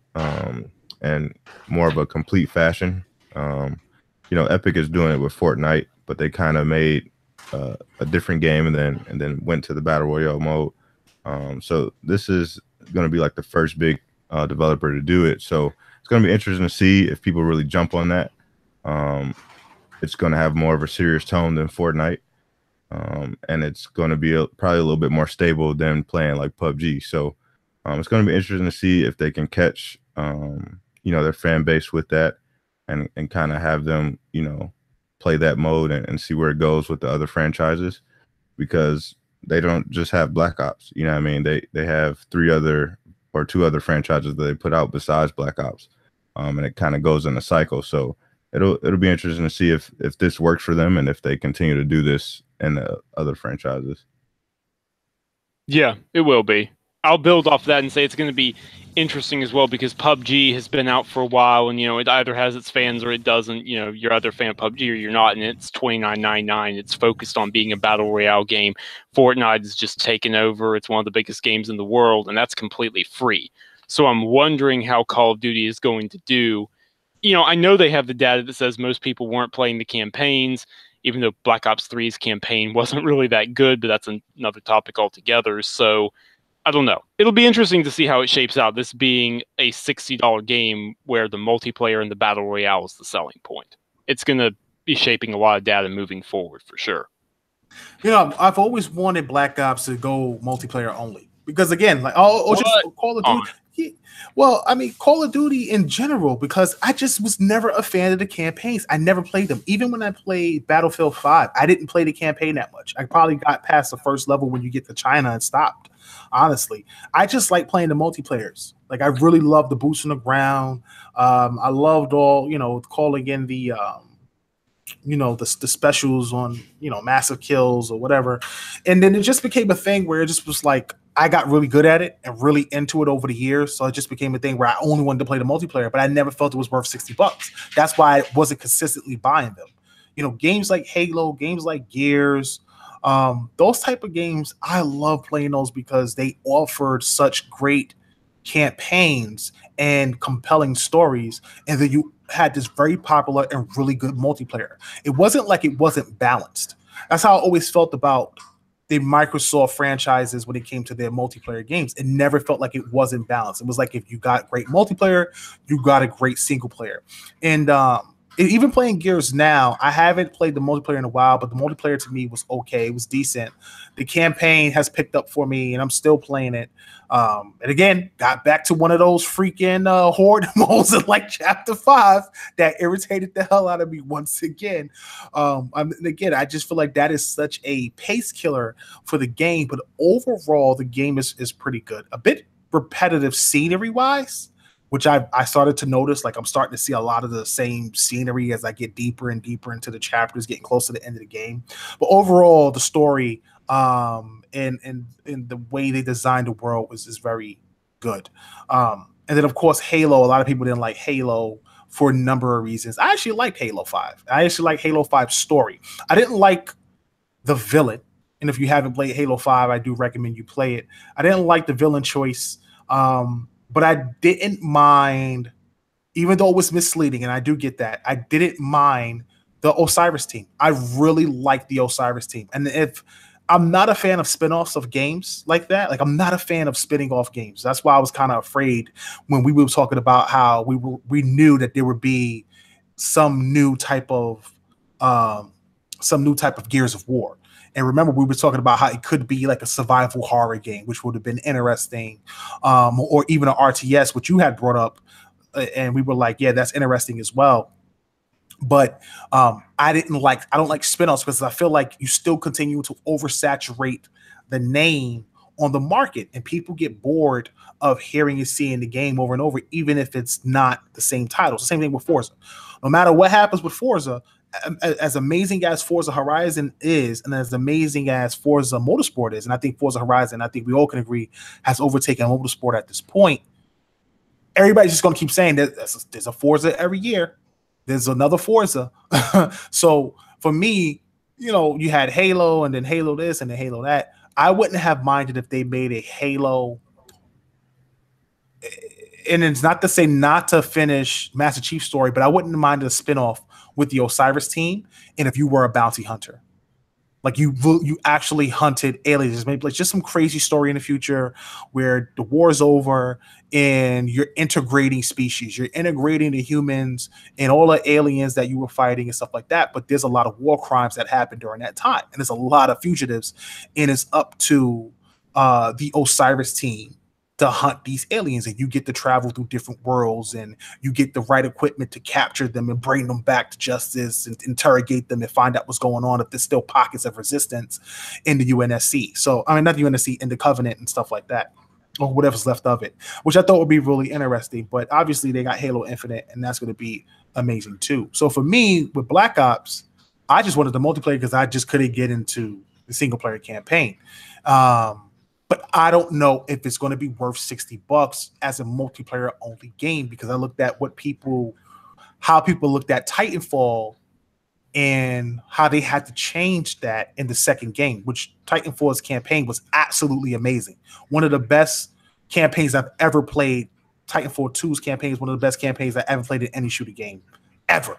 and more of a complete fashion. Epic is doing it with Fortnite, but they kind of made a different game and then went to the battle royale mode. So this is going to be like the first big developer to do it. So it's going to be interesting to see if people really jump on that. It's going to have more of a serious tone than Fortnite, and it's going to be probably a little bit more stable than playing like PUBG. So it's going to be interesting to see if they can catch their fan base with that, and kind of have them play that mode and see where it goes with the other franchises, because they don't just have Black Ops. They have 2 other franchises that they put out besides Black Ops, and it kind of goes in a cycle. So it'll be interesting to see if this works for them and if they continue to do this in the other franchises. Yeah, it will be. I'll build off that and say it's going to be interesting as well, because PUBG has been out for a while, and it either has its fans or it doesn't. You're either a fan of PUBG or you're not, and it's $29.99. It's focused on being a battle royale game. Fortnite is just taken over. It's one of the biggest games in the world, and that's completely free. So I'm wondering how Call of Duty is going to do. I know they have the data that says most people weren't playing the campaigns, even though Black Ops 3's campaign wasn't really that good, but that's another topic altogether. So I don't know. It'll be interesting to see how it shapes out, this being a $60 game where the multiplayer and the battle royale is the selling point. It's going to be shaping a lot of data moving forward for sure. I've always wanted Black Ops to go multiplayer only, because again, like just Call of Duty. Well, I mean, Call of Duty in general, because I just was never a fan of the campaigns. I never played them. Even when I played Battlefield 5, I didn't play the campaign that much. I probably got past the first level when you get to China and stopped. Honestly, I just like playing the multiplayers. Like, I really love the boots on the ground. I loved all, calling in the the specials on, massive kills or whatever. And then it just became a thing where it just was like, I got really good at it and really into it over the years. So it just became a thing where I only wanted to play the multiplayer, but I never felt it was worth $60. That's why I wasn't consistently buying them. Games like Halo, games like Gears, those type of games, I love playing those because they offered such great campaigns and compelling stories, and then you had this very popular and really good multiplayer. It wasn't like it wasn't balanced. That's how I always felt about the Microsoft franchises when it came to their multiplayer games. It never felt like it wasn't balanced. It was like if you got great multiplayer, you got a great single player. And even playing Gears now, I haven't played the multiplayer in a while, but the multiplayer to me was okay. It was decent. The campaign has picked up for me, and I'm still playing it. And again, got back to one of those freaking horde modes in like Chapter 5 that irritated the hell out of me once again. And again, I just feel like that is such a pace killer for the game, but overall, the game is pretty good. A bit repetitive scenery-wise, which I started to notice. Like, I'm starting to see a lot of the same scenery as I get deeper and deeper into the chapters, getting close to the end of the game. But overall, the story and the way they designed the world is very good. And then, of course, Halo. A lot of people didn't like Halo for a number of reasons. I actually liked Halo 5. I actually like Halo 5's story. I didn't like the villain. And if you haven't played Halo 5, I do recommend you play it. I didn't like the villain choice. But I didn't mind, even though it was misleading, and I do get that, I didn't mind the Osiris team. I really like the Osiris team. And if I'm not a fan of spinoffs of games like that, like I'm not a fan of spinning off games. That's why I was kind of afraid when we were talking about how we knew that there would be some new type of Gears of War. And remember, we were talking about how it could be like a survival horror game, which would have been interesting, or even an RTS, which you had brought up, and we were like, yeah, that's interesting as well. But I don't like spinoffs because I feel like you still continue to oversaturate the name on the market, and people get bored of hearing and seeing the game over and over, even if it's not the same title. It's the same thing with Forza. No matter what happens with Forza, as amazing as Forza Horizon is, and as amazing as Forza Motorsport is, and I think Forza Horizon, I think we all can agree, has overtaken Motorsport at this point, everybody's just going to keep saying that there's a Forza every year. There's another Forza. So for me, you had Halo and then Halo this and then Halo that. I wouldn't have minded if they made a Halo. And it's not to say not to finish Master Chief's story, but I wouldn't have minded a spinoff with the Osiris team. And if you were a bounty hunter, like you actually hunted aliens, maybe like just some crazy story in the future where the war's over and you're integrating species, you're integrating the humans and all the aliens that you were fighting and stuff like that. But there's a lot of war crimes that happened during that time, and there's a lot of fugitives, and it's up to the Osiris team to hunt these aliens, and you get to travel through different worlds, and you get the right equipment to capture them and bring them back to justice and interrogate them and find out what's going on, if there's still pockets of resistance in the UNSC. So, I mean, not the UNSC, in the Covenant and stuff like that, or whatever's left of it, which I thought would be really interesting. But obviously they got Halo Infinite, and that's going to be amazing too. So for me, with Black Ops, I just wanted the multiplayer because I just couldn't get into the single player campaign. But I don't know if it's going to be worth $60 as a multiplayer only game, because I looked at how people looked at Titanfall and how they had to change that in the second game, which Titanfall's campaign was absolutely amazing. One of the best campaigns I've ever played. Titanfall 2's campaign is one of the best campaigns I ever played in any shooter game ever.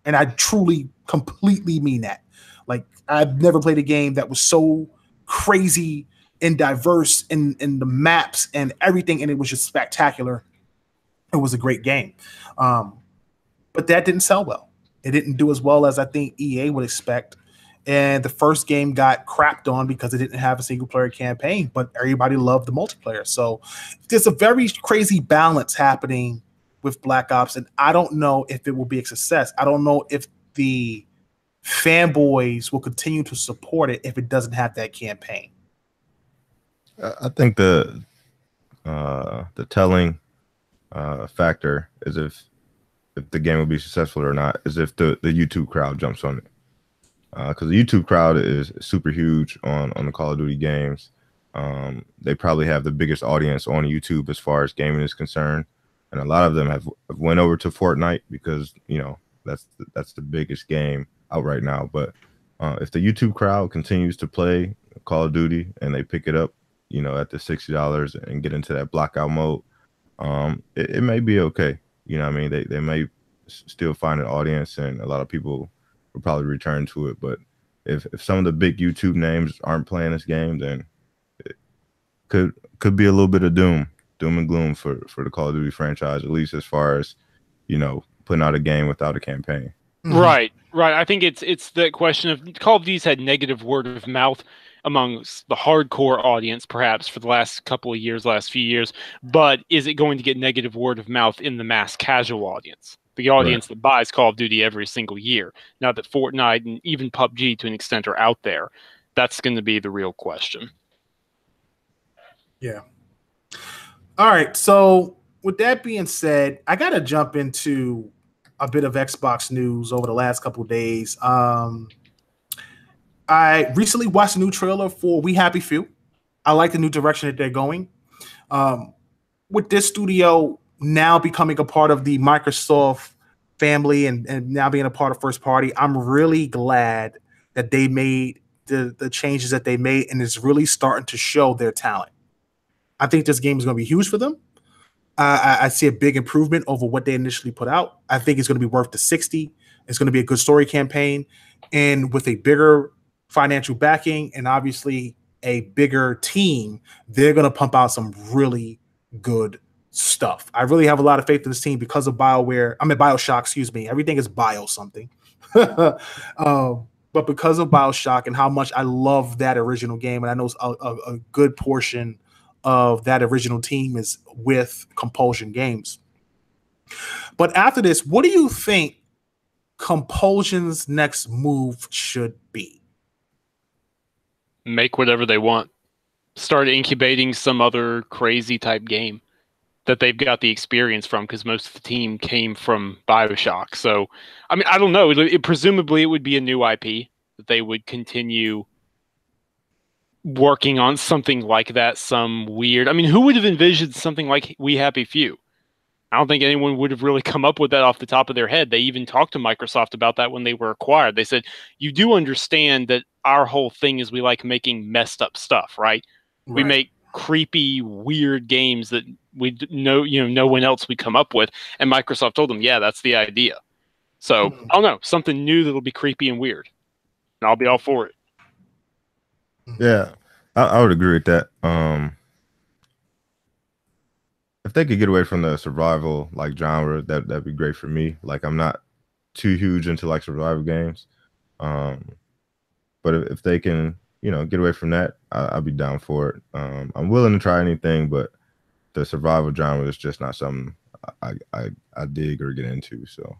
And I truly, completely mean that. Like, I've never played a game that was so crazy and diverse in the maps and everything, and it was just spectacular. It was a great game. But that didn't sell well. It didn't do as well as I think EA would expect. And the first game got crapped on because it didn't have a single player campaign, but everybody loved the multiplayer. So there's a very crazy balance happening with Black Ops, and I don't know if it will be a success. I don't know if the fanboys will continue to support it if it doesn't have that campaign. I think the telling factor is if the game will be successful or not is if the YouTube crowd jumps on it, because the YouTube crowd is super huge on the Call of Duty games. They probably have the biggest audience on YouTube as far as gaming is concerned, and a lot of them have went over to Fortnite because that's the biggest game out right now. But if the YouTube crowd continues to play Call of Duty and they pick it up, at the $60 and get into that blackout mode, it may be okay. I mean, they may still find an audience, and a lot of people will probably return to it. But if some of the big YouTube names aren't playing this game, then it could be a little bit of doom and gloom for the Call of Duty franchise, at least as far as, you know, putting out a game without a campaign. Right. I think it's the question of Call of Duty's had negative word of mouth amongst the hardcore audience, perhaps for the last couple of years, last few years. But is it going to get negative word of mouth in the mass casual audience? The audience that buys Call of Duty every single year. Now that Fortnite and even PUBG to an extent are out there, that's going to be the real question. Yeah. All right. So with that being said, I got to jump into a bit of Xbox news over the last couple of days. I recently watched a new trailer for We Happy Few. I like the new direction that they're going. With this studio now becoming a part of the Microsoft family and now being a part of First Party, I'm really glad that they made the changes that they made, and it's really starting to show their talent. I think this game is going to be huge for them. I see a big improvement over what they initially put out. I think it's going to be worth the $60. It's going to be a good story campaign, and with a bigger financial backing and obviously a bigger team, they're going to pump out some really good stuff. I really have a lot of faith in this team because of BioShock, excuse me. Everything is bio something. But because of BioShock and how much I love that original game, and I know a good portion of that original team is with Compulsion Games. But after this, what do you think Compulsion's next move should be? Make whatever they want. Start incubating some other crazy type game that they've got the experience from, because most of the team came from BioShock. So, I mean, I don't know. Presumably, it would be a new IP that they would continue working on something like that. Some weird. I mean, who would have envisioned something like We Happy Few? I don't think anyone would have really come up with that off the top of their head. They even talked to Microsoft about that when they were acquired. They said, you do understand that our whole thing is we like making messed up stuff, right? We make creepy, weird games that we know, no one else would come up with. And Microsoft told them, yeah, that's the idea. So I don't know, something new that'll be creepy and weird. And I'll be all for it. Yeah, I would agree with that. If they could get away from the survival like genre, that'd be great for me. Like, I'm not too huge into like survival games, but if they can, get away from that, I'd be down for it. I'm willing to try anything, but the survival genre is just not something I dig or get into. So,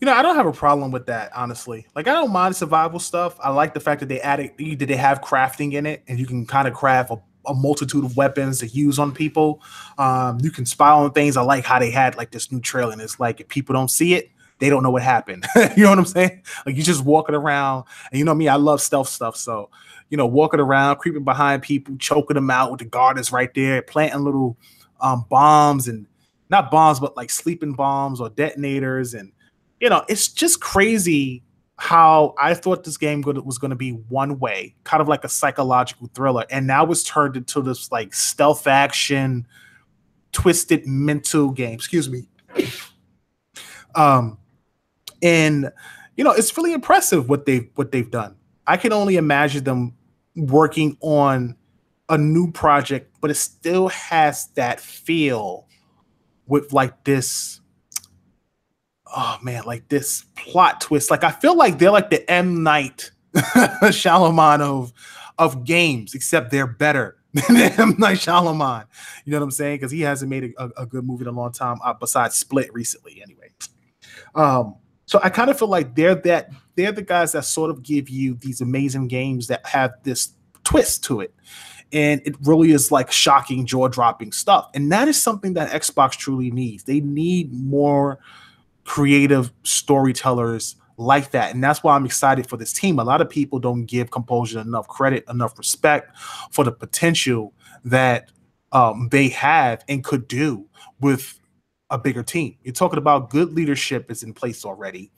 I don't have a problem with that, honestly. Like, I don't mind survival stuff. I like the fact that they have crafting in it, and you can kind of craft a multitude of weapons to use on people. You can spy on things. I like how they had like this new trailer, and it's like if people don't see it, they don't know what happened. You know what I'm saying? Like, you just walking around, and you know me, I love stealth stuff. So, walking around, creeping behind people, choking them out with the guard is right there, planting little bombs, and not bombs, but like sleeping bombs or detonators. And, it's just crazy how I thought this game was going to be one way, kind of like a psychological thriller. And now it's turned into this like stealth action, twisted mental game. Excuse me. And it's really impressive what they've done. I can only imagine them working on a new project, but it still has that feel with like this. Oh man, like this plot twist. Like, I feel like they're like the M. Night Shyamalan of games, except they're better than M. Night Shyamalan. You know what I'm saying? Because he hasn't made a good movie in a long time, besides Split recently, anyway. So I kind of feel like they're the guys that sort of give you these amazing games that have this twist to it. And it really is like shocking, jaw-dropping stuff. And that is something that Xbox truly needs. They need more creative storytellers like that. And that's why I'm excited for this team. A lot of people don't give Compulsion enough credit, enough respect for the potential that they have and could do with a bigger team. You're talking about good leadership is in place already.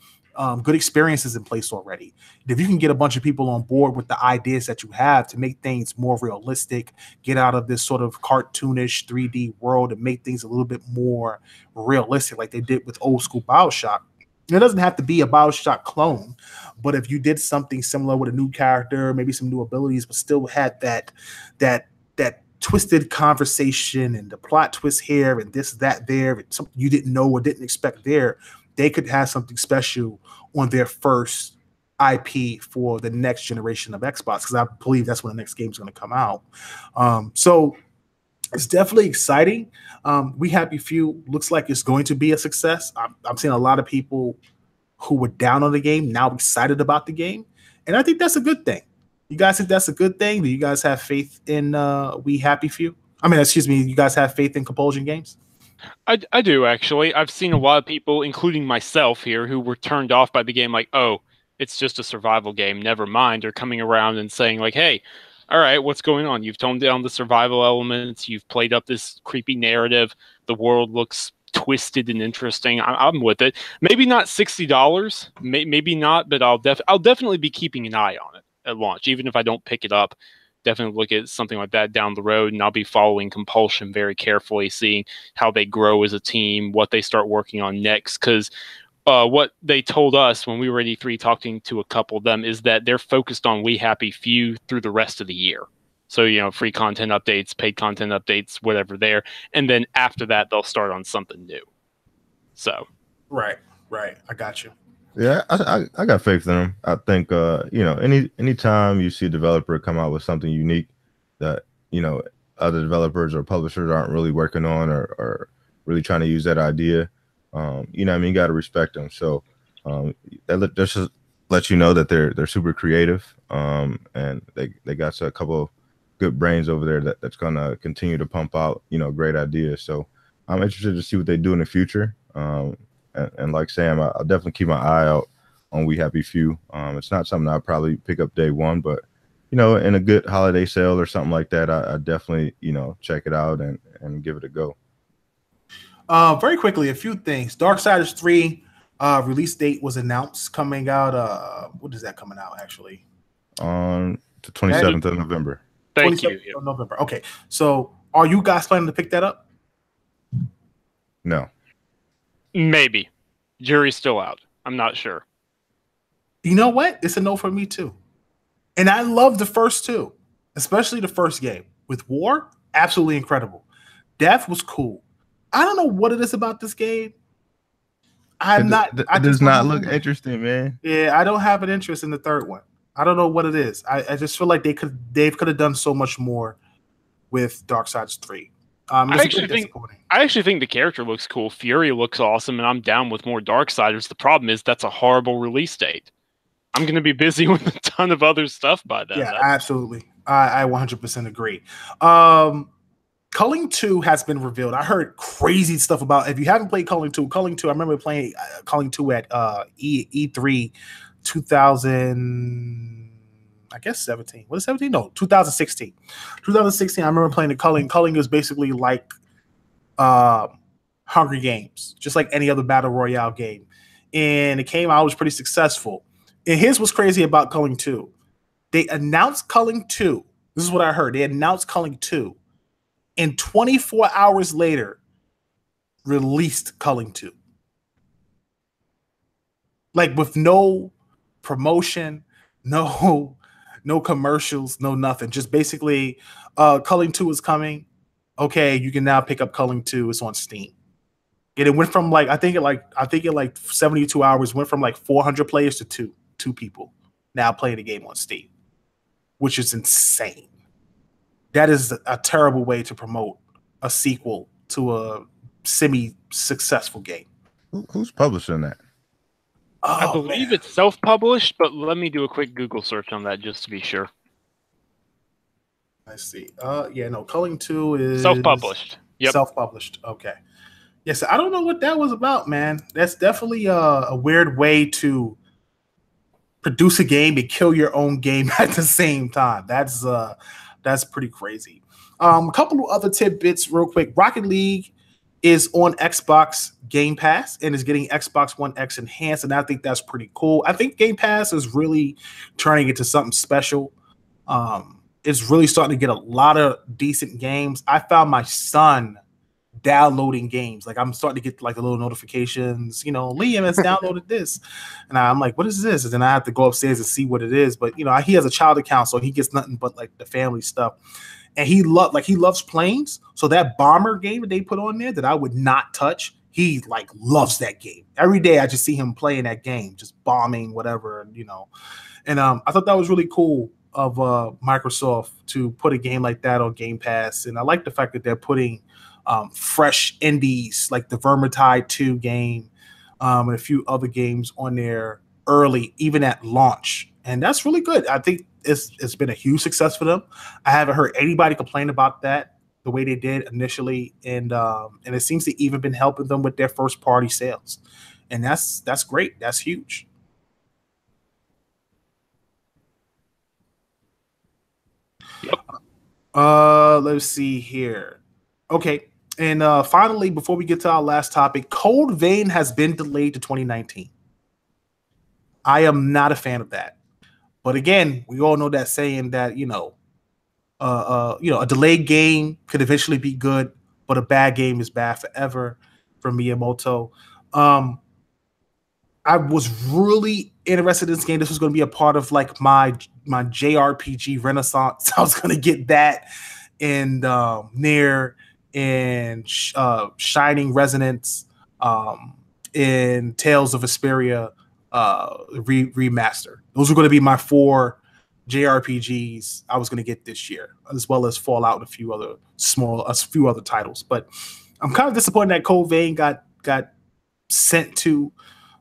Good experiences in place already. If you can get a bunch of people on board with the ideas that you have to make things more realistic, get out of this sort of cartoonish 3D world and make things a little bit more realistic, like they did with old school BioShock, It doesn't have to be a BioShock clone, but if you did something similar with a new character, maybe some new abilities, but still had that twisted conversation and the plot twist here and this, that, there, and something you didn't know or didn't expect there, they could have something special on their first IP for the next generation of Xbox, because I believe that's when the next game is going to come out. So it's definitely exciting. We Happy Few looks like it's going to be a success. I'm seeing a lot of people who were down on the game now excited about the game, and I think that's a good thing. You guys think that's a good thing? Do you guys have faith in We Happy Few? I mean, excuse me, you guys have faith in Compulsion Games? I do, actually. I've seen a lot of people, including myself here, who were turned off by the game, like, oh, it's just a survival game, never mind, or coming around and saying, like, hey, all right, what's going on? You've toned down the survival elements, you've played up this creepy narrative, the world looks twisted and interesting. I'm with it. Maybe not $60, maybe not, but I'll definitely be keeping an eye on it at launch, even if I don't pick it up. Definitely look at something like that down the road, and I'll be following Compulsion very carefully, seeing how they grow as a team, what they start working on next. Because what they told us when we were at E3 talking to a couple of them is that they're focused on We Happy Few through the rest of the year. So, free content updates, paid content updates, whatever there. And then after that, they'll start on something new. So. Right. I got you. Yeah, I got faith in them. I think anytime you see a developer come out with something unique that other developers or publishers aren't really working on or really trying to use that idea, you got to respect them. So that just lets you know that they're super creative, and they got a couple of good brains over there that's gonna continue to pump out great ideas. So I'm interested to see what they do in the future. And like Sam, I'll definitely keep my eye out on We Happy Few. It's not something I'll probably pick up day one, but in a good holiday sale or something like that, I definitely check it out and give it a go. Very quickly, a few things. Darksiders 3 release date was announced, coming out. What is that coming out actually? On the 27th of November. Thank you. Of November. Okay, so are you guys planning to pick that up? No. Maybe. Jury's still out. I'm not sure. You know what? It's a no for me too. And I love the first two, especially the first game with War. Absolutely incredible. Death was cool. I don't know what it is about this game. It does not look interesting, man. Yeah, I don't have an interest in the third one. I don't know what it is. I just feel like they could have done so much more with Darksiders 3. I actually think the character looks cool. Fury looks awesome, and I'm down with more Darksiders. The problem is that's a horrible release date. I'm going to be busy with a ton of other stuff by then. Yeah, absolutely. I 100% agree. Culling 2 has been revealed. I heard crazy stuff about. If you haven't played Culling 2, I remember playing Culling 2 at E3 2000. I guess 17. Was it 17? No, 2016. 2016, I remember playing the Culling. Culling is basically like Hunger Games, just like any other battle royale game. And it came out, it was pretty successful. And here's what's crazy about Culling 2. They announced Culling 2. This is what I heard. They announced Culling 2. And 24 hours later, released Culling 2. Like with no promotion, no commercials, no nothing. Just basically, Culling 2 is coming. Okay, you can now pick up Culling 2. It's on Steam. And it went from I think it 72 hours went from 400 players to two people now playing the game on Steam, which is insane. That is a terrible way to promote a sequel to a semi-successful game. Who's publishing that? I believe it's self-published, but let me do a quick Google search on that just to be sure. I see. Culling 2 is self-published. Yep. Self-published. Okay. Yes, I don't know what that was about, man. That's definitely a weird way to produce a game and kill your own game at the same time. That's pretty crazy. A couple of other tidbits real quick. Rocket League is on Xbox Game Pass and is getting Xbox One X enhanced, and I think that's pretty cool. I think Game Pass is really turning into something special. It's really starting to get a lot of decent games. I found my son downloading games. Like I'm starting to get like the little notifications, you know, Liam has downloaded this. And I'm like, what is this? And then I have to go upstairs and see what it is. But you know, he has a child account, so he gets nothing but like the family stuff. And he loves planes. So that bomber game that they put on there that I would not touch, he like loves that game. Every day I just see him playing that game, just bombing whatever, you know. And I thought that was really cool of Microsoft to put a game like that on Game Pass. And I like the fact that they're putting fresh indies like the Vermintide 2 game and a few other games on there early, even at launch. And that's really good. I think it's been a huge success for them. I haven't heard anybody complain about that the way they did initially. And it seems to even been helping them with their first party sales. And that's great. That's huge. Yep. Let's see here. Okay. And finally, before we get to our last topic, Code Vein has been delayed to 2019. I am not a fan of that. But again, we all know that saying that, you know, a delayed game could eventually be good, but a bad game is bad forever from Miyamoto. I was really interested in this game. This was going to be a part of like my JRPG renaissance. I was going to get that and Nier and Shining Resonance and Tales of Vesperia remaster. Those were going to be my 4 JRPGs I was going to get this year, as well as Fallout and a few other titles. But I'm kind of disappointed that Code Vein got sent to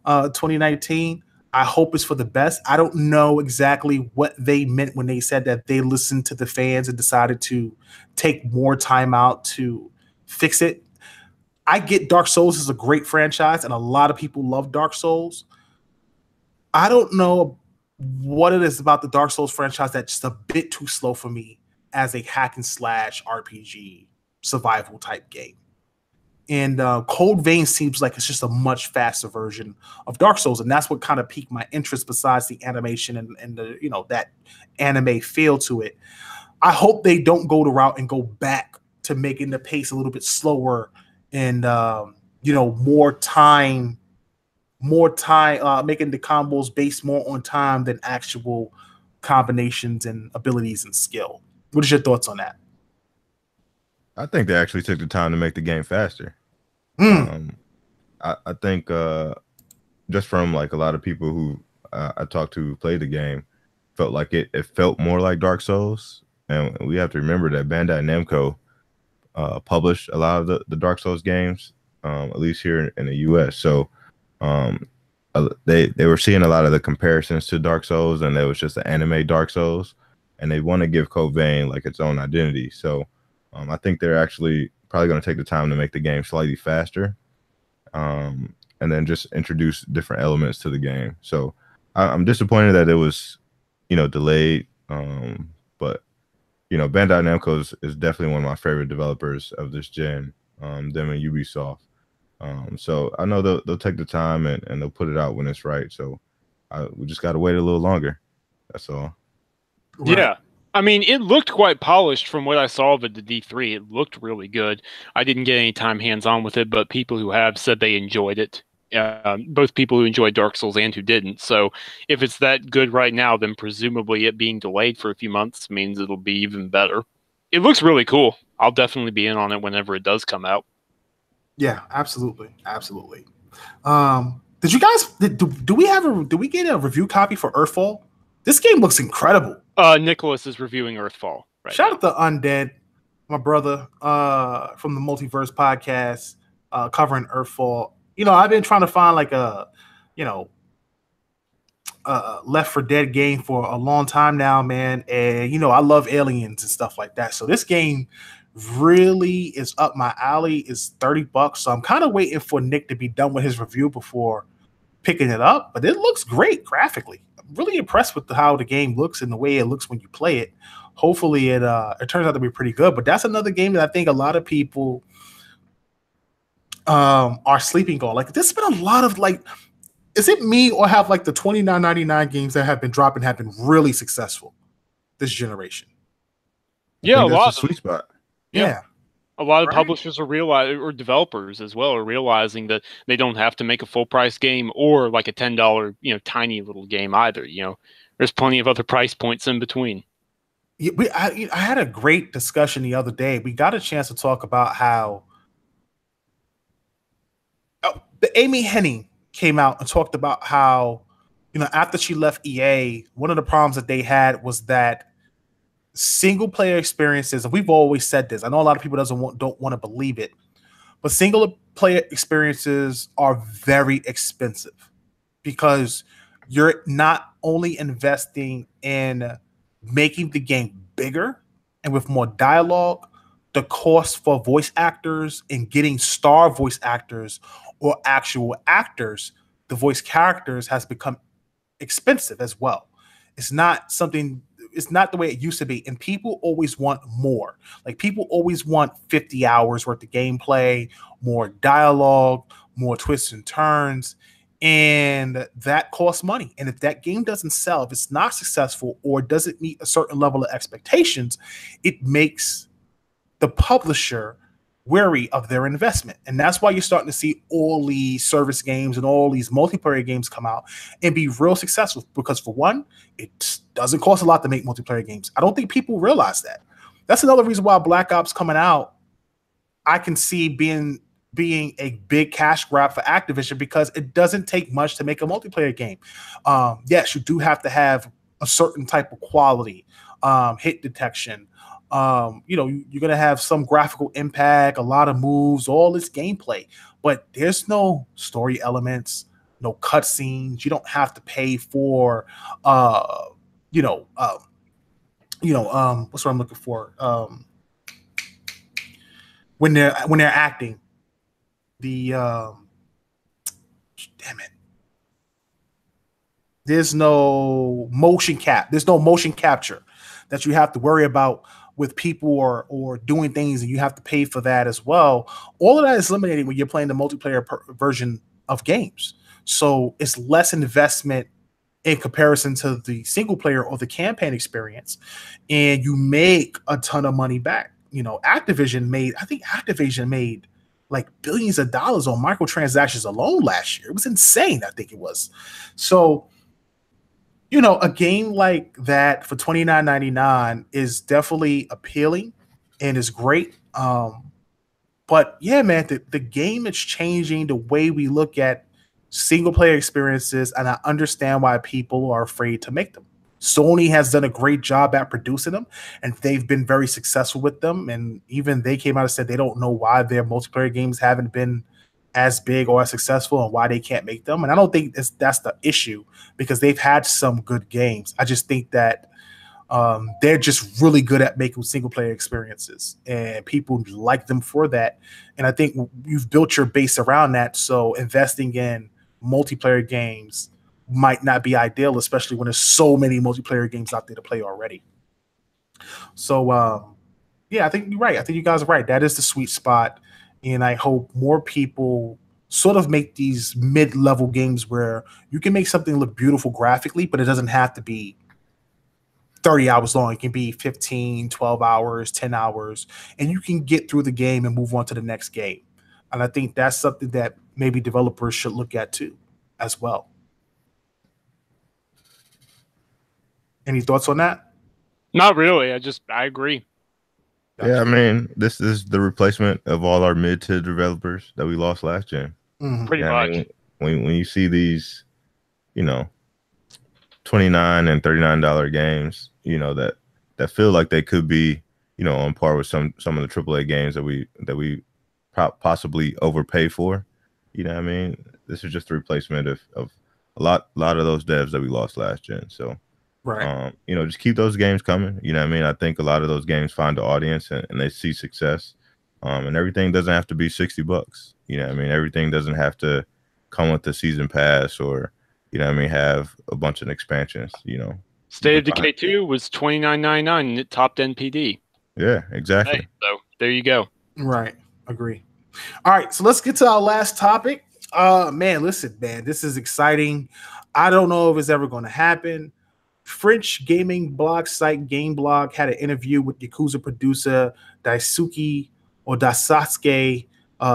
2019. I hope it's for the best. I don't know exactly what they meant when they said that they listened to the fans and decided to take more time out to fix it. I get Dark Souls is a great franchise, and a lot of people love Dark Souls. I don't know what it is about the Dark Souls franchise that's just a bit too slow for me as a hack and slash RPG survival type game. And Code Vein seems like it's just a much faster version of Dark Souls, and that's what kind of piqued my interest. Besides the animation and the, you know, that anime feel to it, I hope they don't go the route and go back to making the pace a little bit slower and you know, more time, making the combos based more on time than actual combinations and abilities and skill. What is your thoughts on that? I think they actually took the time to make the game faster. I think just from like a lot of people who I talked to who played the game, felt like it felt more like Dark Souls. And we have to remember that Bandai Namco published a lot of the Dark Souls games, at least here in the US. So they were seeing a lot of the comparisons to Dark Souls, and it was just the anime Dark Souls, and they want to give Code Vein like its own identity. So I think they're actually probably going to take the time to make the game slightly faster, and then just introduce different elements to the game. So I'm disappointed that it was, you know, delayed. But you know, Bandai Namco is definitely one of my favorite developers of this gen. Them and Ubisoft. So I know they'll take the time and they'll put it out when it's right. So we just got to wait a little longer. That's all. Right. Yeah. I mean, it looked quite polished from what I saw of it, the D3. It looked really good. I didn't get any time hands-on with it, but people who have said they enjoyed it. Both people who enjoyed Dark Souls and who didn't. So if it's that good right now, then presumably it being delayed for a few months means it'll be even better. It looks really cool. I'll definitely be in on it whenever it does come out. Yeah, absolutely. Absolutely. Did you guys, do we get a review copy for Earthfall? This game looks incredible. Nicholas is reviewing Earthfall right Shout now. out to Undead, my brother, from the Multiverse podcast, covering Earthfall. You know, I've been trying to find like a, you know, Left 4 Dead game for a long time now, man. And, you know, I love aliens and stuff like that. So this game really is up my alley. It's $30. So I'm kind of waiting for Nick to be done with his review before picking it up. But it looks great graphically. I'm really impressed with how the game looks and the way it looks when you play it. Hopefully it turns out to be pretty good. But that's another game that I think a lot of people are sleeping on. Like, there's been a lot of like, is it me or have like the $29.99 games that have been dropping have been really successful this generation? Yeah, a lot. That's the sweet spot. Yeah. A lot of publishers are or developers as well, are realizing that they don't have to make a full price game or like a $10, tiny little game either. There's plenty of other price points in between. Yeah, I had a great discussion the other day. We got a chance to talk about how the Amy Hennig came out and talked about how, after she left EA, one of the problems that they had was that single player experiences, and we've always said this. I know a lot of people don't want to believe it, but single player experiences are very expensive because you're not only investing in making the game bigger and with more dialogue, the cost for voice actors and getting star voice actors or actual actors, the voice characters, has become expensive as well. It's not the way it used to be. And people always want more. Like, people always want 50 hours worth of gameplay, more dialogue, more twists and turns. And that costs money. And if that game doesn't sell, if it's not successful or doesn't meet a certain level of expectations, it makes the publisher wary of their investment. And that's why you're starting to see all these service games and all these multiplayer games come out and be real successful. Because for one, it doesn't cost a lot to make multiplayer games. I don't think people realize that. That's another reason why Black Ops coming out, I can see being a big cash grab for Activision, because it doesn't take much to make a multiplayer game. Yes, you do have to have a certain type of quality, hit detection. You're going to have some graphical impact, a lot of moves, all this gameplay, but there's no story elements, no cutscenes. You don't have to pay for, what's what I'm looking for? When they're acting, damn it. There's no motion capture that you have to worry about with people or doing things, and you have to pay for that as well. All of that is eliminated when you're playing the multiplayer version of games. So it's less investment in comparison to the single player or the campaign experience, and you make a ton of money back. Activision made like billions of dollars on microtransactions alone last year. It was insane. I think it was. So, a game like that for $29.99 is definitely appealing and is great. But yeah, man, the game is changing the way we look at single player experiences, and I understand why people are afraid to make them. Sony has done a great job at producing them, and they've been very successful with them. And even they came out and said they don't know why their multiplayer games haven't been as big or as successful and why they can't make them. And I don't think that's the issue, because they've had some good games. I just think that they're just really good at making single player experiences, and people like them for that. And I think you've built your base around that. So investing in multiplayer games might not be ideal, especially when there's so many multiplayer games out there to play already. So yeah, I think you're right. I think you guys are right. That is the sweet spot. And I hope more people sort of make these mid-level games where you can make something look beautiful graphically, but it doesn't have to be 30 hours long. It can be 15, 12 hours, 10 hours, and you can get through the game and move on to the next game. And I think that's something that maybe developers should look at too, as well. Any thoughts on that? Not really. I agree. Gotcha. Yeah, I mean, this is the replacement of all our mid-tier developers that we lost last gen. Mm-hmm. Pretty much. I mean, when you see these, $29 and $39 games, that feel like they could be, on par with some of the AAA games that we possibly overpay for. You know what I mean? This is just a replacement of a lot of those devs that we lost last gen. So, right. Just keep those games coming. You know what I mean? I think a lot of those games find the audience and they see success. And everything doesn't have to be $60. You know what I mean? Everything doesn't have to come with the season pass or, have a bunch of expansions, State of Decay 2 was $29.99 and it topped NPD. Yeah, exactly. Hey, so there you go. Right. Agree. All right. So let's get to our last topic. Listen, this is exciting. I don't know if it's ever going to happen. French gaming blog site GameBlog had an interview with Yakuza producer Daisuke or Dasasuke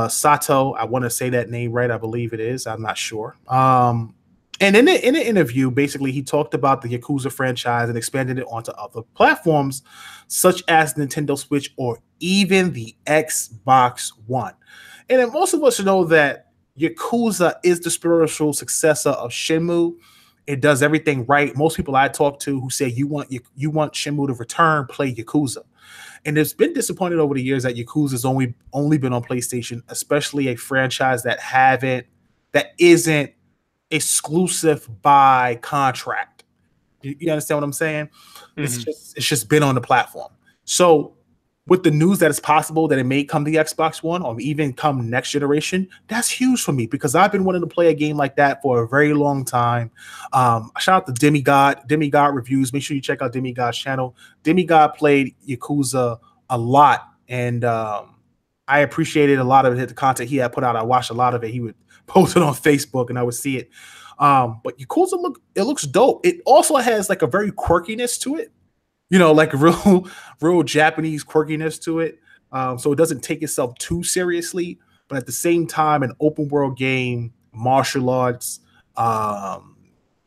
Sato. I want to say that name right. I believe it is. I'm not sure. And in an interview, basically, he talked about the Yakuza franchise and expanded it onto other platforms, such as Nintendo Switch or even the Xbox One. And then most of us know that Yakuza is the spiritual successor of Shenmue. It does everything right. Most people I talk to who say you want Shenmue to return, play Yakuza. And it's been disappointed over the years that Yakuza's only been on PlayStation, especially a franchise that isn't exclusive by contract. You understand what I'm saying? Mm-hmm. It's just been on the platform. So with the news that it's possible that it may come to the Xbox One or even come next generation, that's huge for me because I've been wanting to play a game like that for a very long time. Shout out to Demigod Reviews. Make sure you check out Demigod's channel. Demigod played Yakuza a lot, and I appreciated a lot of the content he had put out. I watched a lot of it. He would post it on Facebook, and I would see it. But Yakuza looks dope. It also has like a very quirkiness to it. Like real Japanese quirkiness to it. So it doesn't take itself too seriously, but at the same time, an open world game, martial arts,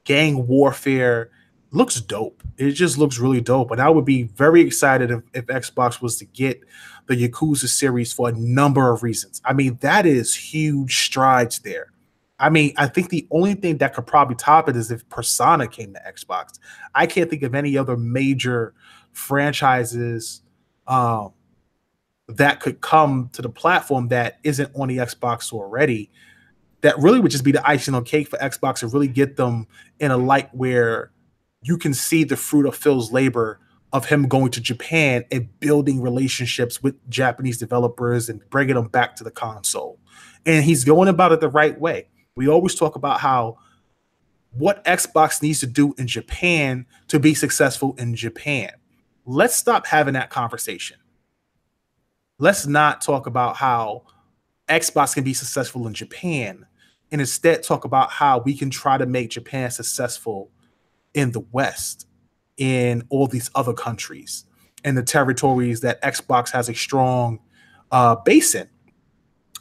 gang warfare looks dope. It just looks really dope. And I would be very excited if Xbox was to get the Yakuza series for a number of reasons. I mean, that is huge strides there. I mean, I think the only thing that could probably top it is if Persona came to Xbox. I can't think of any other major franchises that could come to the platform that isn't on the Xbox already. That really would just be the icing on cake for Xbox and really get them in a light where you can see the fruit of Phil's labor of him going to Japan and building relationships with Japanese developers and bringing them back to the console. And he's going about it the right way. We always talk about how what Xbox needs to do in Japan to be successful in Japan. Let's stop having that conversation. Let's not talk about how Xbox can be successful in Japan and instead talk about how we can try to make Japan successful in the West, in all these other countries, and the territories that Xbox has a strong base in.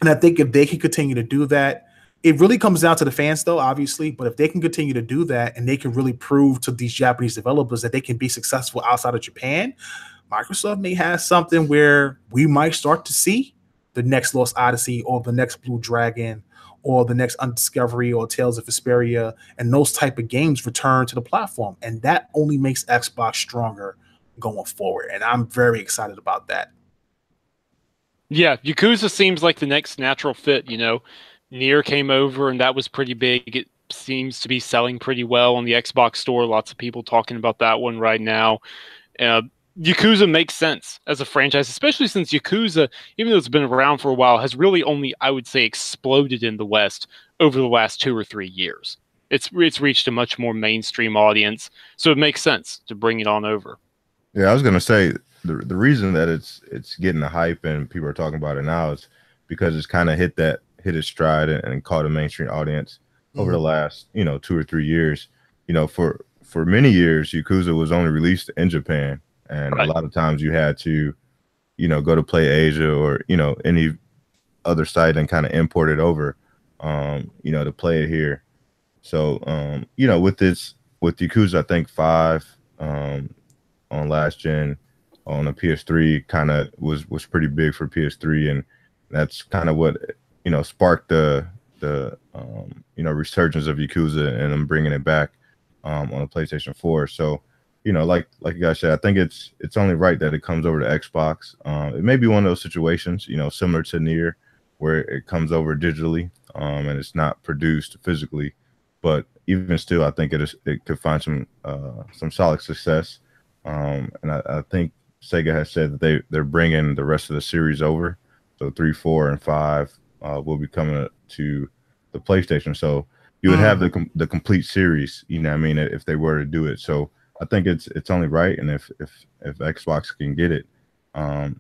And I think if they can continue to do that, it really comes down to the fans, though, obviously. But if they can continue to do that and they can really prove to these Japanese developers that they can be successful outside of Japan, Microsoft may have something where we might start to see the next Lost Odyssey or the next Blue Dragon or the next Undiscovery or Tales of Vesperia and those type of games return to the platform. And that only makes Xbox stronger going forward. And I'm very excited about that. Yeah, Yakuza seems like the next natural fit, Nier came over, and that was pretty big. It seems to be selling pretty well on the Xbox store. Lots of people talking about that one right now. Yakuza makes sense as a franchise, especially since Yakuza, even though it's been around for a while, has really only, I would say, exploded in the West over the last 2 or 3 years. It's reached a much more mainstream audience, so it makes sense to bring it on over. Yeah, I was gonna say the reason that it's getting the hype and people are talking about it now is because it's kind of hit its stride and caught a mainstream audience over the last 2 or 3 years. For many years, Yakuza was only released in Japan, and a lot of times you had to go to Play Asia or any other site and kind of import it over to play it here. So with Yakuza, I think 5 on last gen on a PS3 kind of was pretty big for PS3, and that's kind of what sparked the resurgence of Yakuza and them bringing it back on a PlayStation 4. So like you guys said, I think it's only right that it comes over to Xbox. It may be one of those situations similar to Nier where it comes over digitally and it's not produced physically, but even still I think it could find some solid success. And I think Sega has said that they're bringing the rest of the series over. So 3, 4, and 5 will be coming to the PlayStation. So you would have the complete series, if they were to do it. So I think it's only right. And if Xbox can get it, I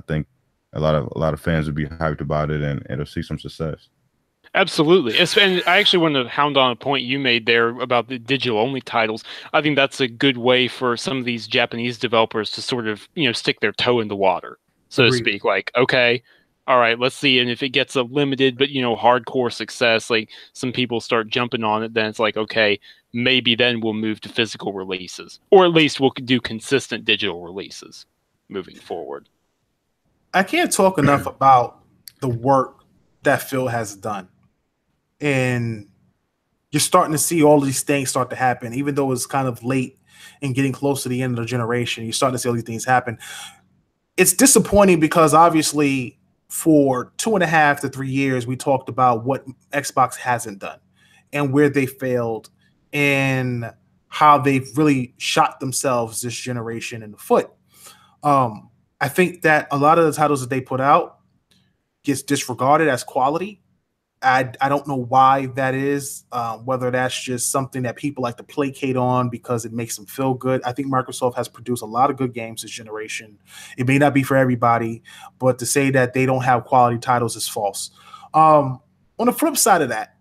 think a lot of fans would be hyped about it and it'll see some success. Absolutely. And I actually want to hound on a point you made there about the digital-only titles. I think that's a good way for some of these Japanese developers to sort of, stick their toe in the water. so to Agreed. speak. Like, okay, all right, let's see. And if it gets a limited, but hardcore success, like some people start jumping on it, then it's like, okay, maybe then we'll move to physical releases, or at least we'll do consistent digital releases moving forward. I can't talk enough about the work that Phil has done. And you're starting to see all these things start to happen, even though it's kind of late and getting close to the end of the generation. You're starting to see all these things happen. It's disappointing because obviously for 2.5 to 3 years, we talked about what Xbox hasn't done and where they failed and how they've really shot themselves this generation in the foot. I think that a lot of the titles that they put out gets disregarded as quality. I don't know why that is, whether that's just something that people like to placate on because it makes them feel good. I think Microsoft has produced a lot of good games this generation. It may not be for everybody, but to say that they don't have quality titles is false. On the flip side of that,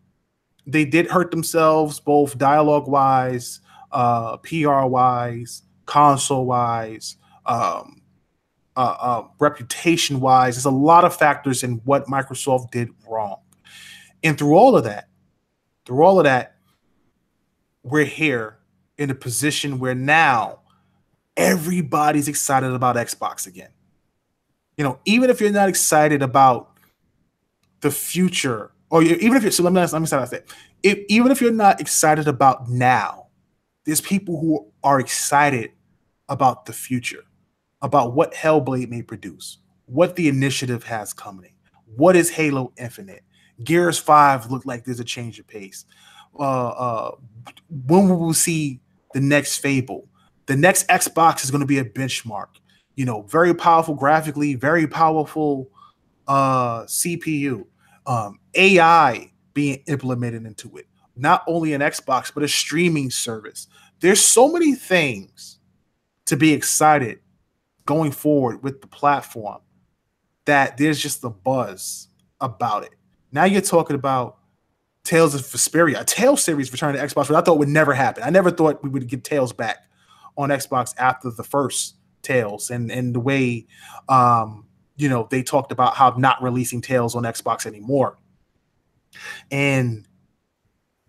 they did hurt themselves both dialogue-wise, PR-wise, console-wise, reputation-wise. There's a lot of factors in what Microsoft did wrong. And through all of that, we're here in a position where now everybody's excited about Xbox again. Even if you're not excited about the future, or even if you're, so let me start that. Even if you're not excited about now, there's people who are excited about the future, about what Hellblade may produce, what the initiative has coming, what is Halo Infinite. Gears 5 looked like there's a change of pace. When will we see the next Fable? The next Xbox is going to be a benchmark. Very powerful graphically, very powerful CPU. AI being implemented into it. Not only an Xbox, but a streaming service. There's so many things to be excited going forward with the platform that there's just a buzz about it. Now you're talking about Tales of Vesperia, a Tales series returning to Xbox, which I thought would never happen. I never thought we would get Tales back on Xbox after the first Tales, and the way they talked about how not releasing Tales on Xbox anymore. And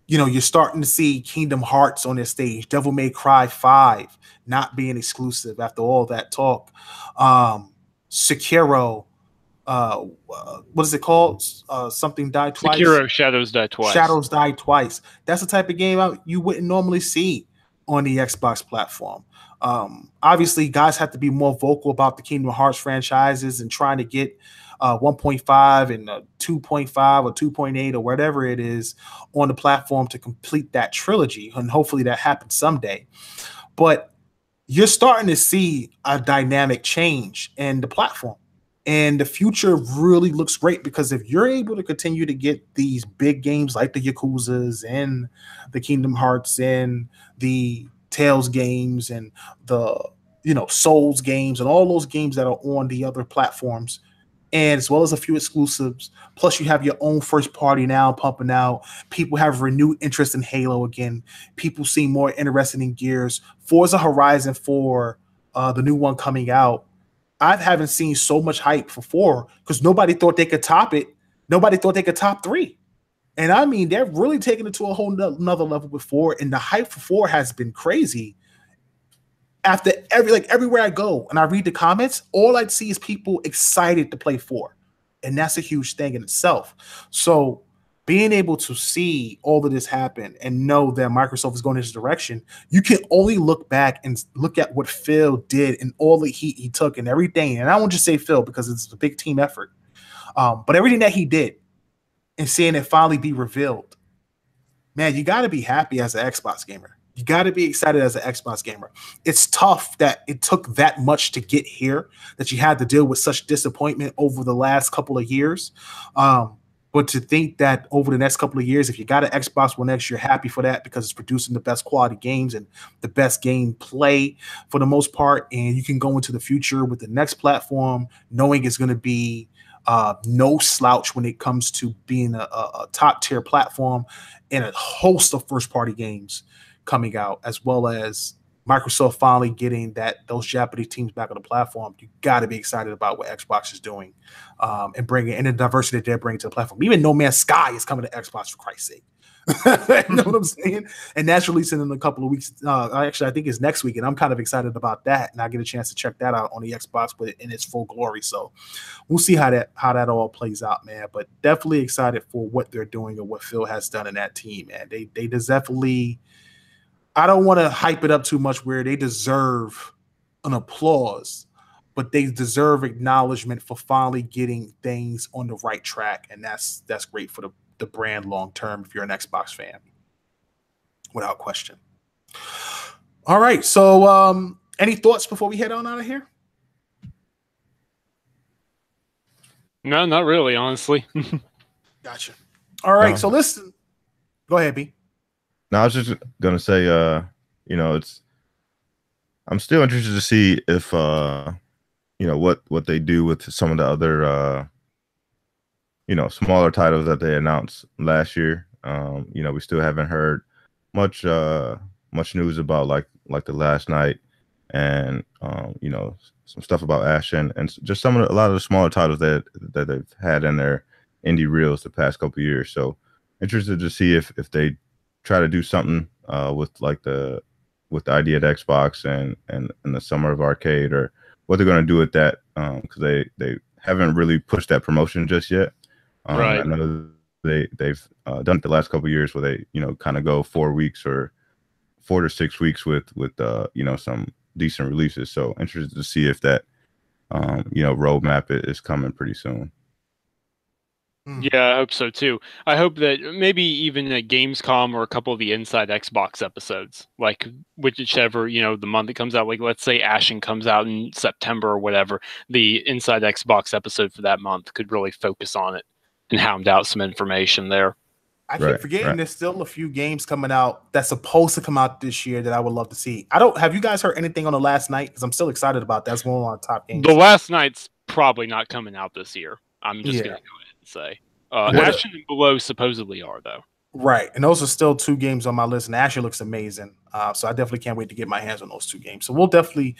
you're starting to see Kingdom Hearts on their stage, Devil May Cry 5 not being exclusive after all that talk. Sekiro, what is it called? Something died twice. Sekiro Shadows Die Twice. Shadows Die Twice. That's the type of game you wouldn't normally see on the Xbox platform. Obviously, guys have to be more vocal about the Kingdom Hearts franchises and trying to get 1.5 and 2.5 or 2.8 or whatever it is on the platform to complete that trilogy. And hopefully that happens someday. But you're starting to see a dynamic change in the platform. And the future really looks great because if you're able to continue to get these big games like the Yakuzas and the Kingdom Hearts and the Tales games and the Souls games and all those games that are on the other platforms, and as well as a few exclusives, plus you have your own first party now pumping out. People have renewed interest in Halo again. People seem more interested in Gears. Forza Horizon 4, the new one coming out. I haven't seen so much hype for 4 because nobody thought they could top it. Nobody thought they could top 3. And I mean, they're really taking it to a whole another level with 4. And the hype for 4 has been crazy. After everywhere I go and I read the comments, all I see is people excited to play 4. And that's a huge thing in itself. So being able to see all of this happen and know that Microsoft is going in this direction, you can only look back and look at what Phil did and all the heat he took and everything. And I won't just say Phil because it's a big team effort. But everything that he did and seeing it finally be revealed, man, you got to be happy as an Xbox gamer. You got to be excited as an Xbox gamer. It's tough that it took that much to get here, that you had to deal with such disappointment over the last couple of years. But to think that over the next couple of years, if you got an Xbox One X, you're happy for that because it's producing the best quality games and the best gameplay for the most part. And you can go into the future with the next platform knowing it's going to be no slouch when it comes to being a top tier platform and a host of first party games coming out, as well as Microsoft finally getting those Japanese teams back on the platform, you got to be excited about what Xbox is doing, and bringing and the diversity that they're bringing to the platform. Even No Man's Sky is coming to Xbox, for Christ's sake. You know what I'm saying? And that's releasing in a couple of weeks. Actually, I think it's next week, and I'm kind of excited about that. And I get a chance to check that out on the Xbox, but in its full glory. So we'll see how that all plays out, man. But definitely excited for what they're doing and what Phil has done in that team, man. They definitely. I don't want to hype it up too much where they deserve an applause, but they deserve acknowledgement for finally getting things on the right track. And that's great for the brand long term if you're an Xbox fan, without question. All right. So any thoughts before we head on out of here? No, not really, honestly. Gotcha. All right. So listen. Go ahead, B. No, I was just gonna say, I'm still interested to see if what they do with some of the other smaller titles that they announced last year. We still haven't heard much news about like the Last Night and some stuff about Ashen and just a lot of the smaller titles that they've had in their indie reels the past couple of years. So interested to see if they try to do something with the idea of Xbox and the Summer of Arcade, or what they're going to do with that, because they haven't really pushed that promotion just yet. Right. I know they've done it the last couple of years where they kind of go 4 weeks or 4 to 6 weeks with some decent releases. So interested to see if that roadmap is coming pretty soon. Yeah, I hope so too. I hope that maybe even at Gamescom or a couple of the Inside Xbox episodes, like whichever, the month it comes out, like let's say Ashen comes out in September or whatever, the Inside Xbox episode for that month could really focus on it and hound out some information there. I keep forgetting there's still a few games coming out that's supposed to come out this year that I would love to see. Have you guys heard anything on the Last Night? Because I'm still excited about that. That's one of our top games. The Last Night's probably not coming out this year. I'm just going to go ahead and say. Ashen and Below supposedly are, though. Right. And those are still 2 games on my list, and Ashen looks amazing. So I definitely can't wait to get my hands on those 2 games. So we'll definitely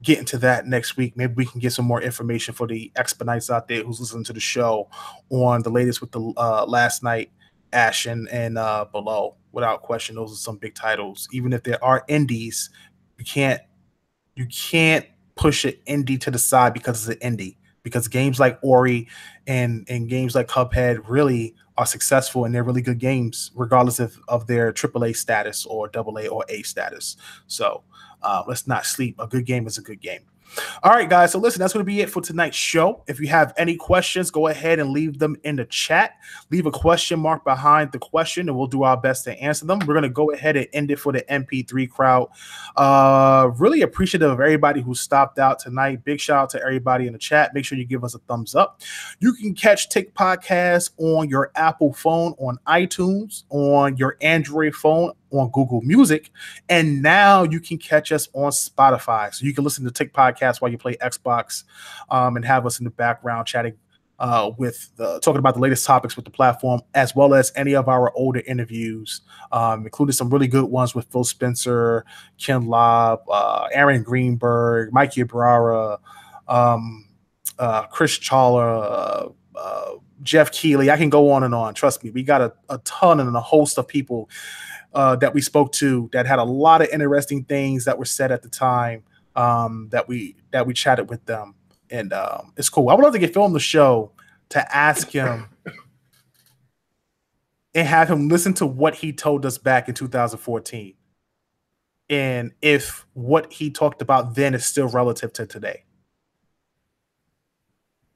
get into that next week. Maybe we can get some more information for the Exponites out there who's listening to the show on the latest with the Last Night, Ashen, and Below. Without question, those are some big titles. Even if there are indies, you can't push an indie to the side because it's an indie. Because games like Ori and games like Cuphead really are successful, and they're really good games, regardless of their AAA status or AA or A status. So let's not sleep. A good game is a good game. All right, guys. So listen, that's going to be it for tonight's show. If you have any questions, go ahead and leave them in the chat. Leave a question mark behind the question, and we'll do our best to answer them. We're going to go ahead and end it for the MP3 crowd. Really appreciative of everybody who stopped out tonight. Big shout out to everybody in the chat. Make sure you give us a thumbs up. You can catch Tick Podcast on your Apple phone, on iTunes, on your Android phone, on Google Music, and now you can catch us on Spotify. So you can listen to Tick Podcast while you play Xbox, and have us in the background chatting talking about the latest topics with the platform, as well as any of our older interviews, including some really good ones with Phil Spencer, Ken Lobb, Aaron Greenberg, Mike Ibarra, Chris Chawla, Jeff Keighley. I can go on and on. Trust me, we got a ton and a host of people that we spoke to that had a lot of interesting things that were said at the time, that we chatted with them, and it's cool. I would love to get Phil on the show to ask him and have him listen to what he told us back in 2014, and if what he talked about then is still relative to today.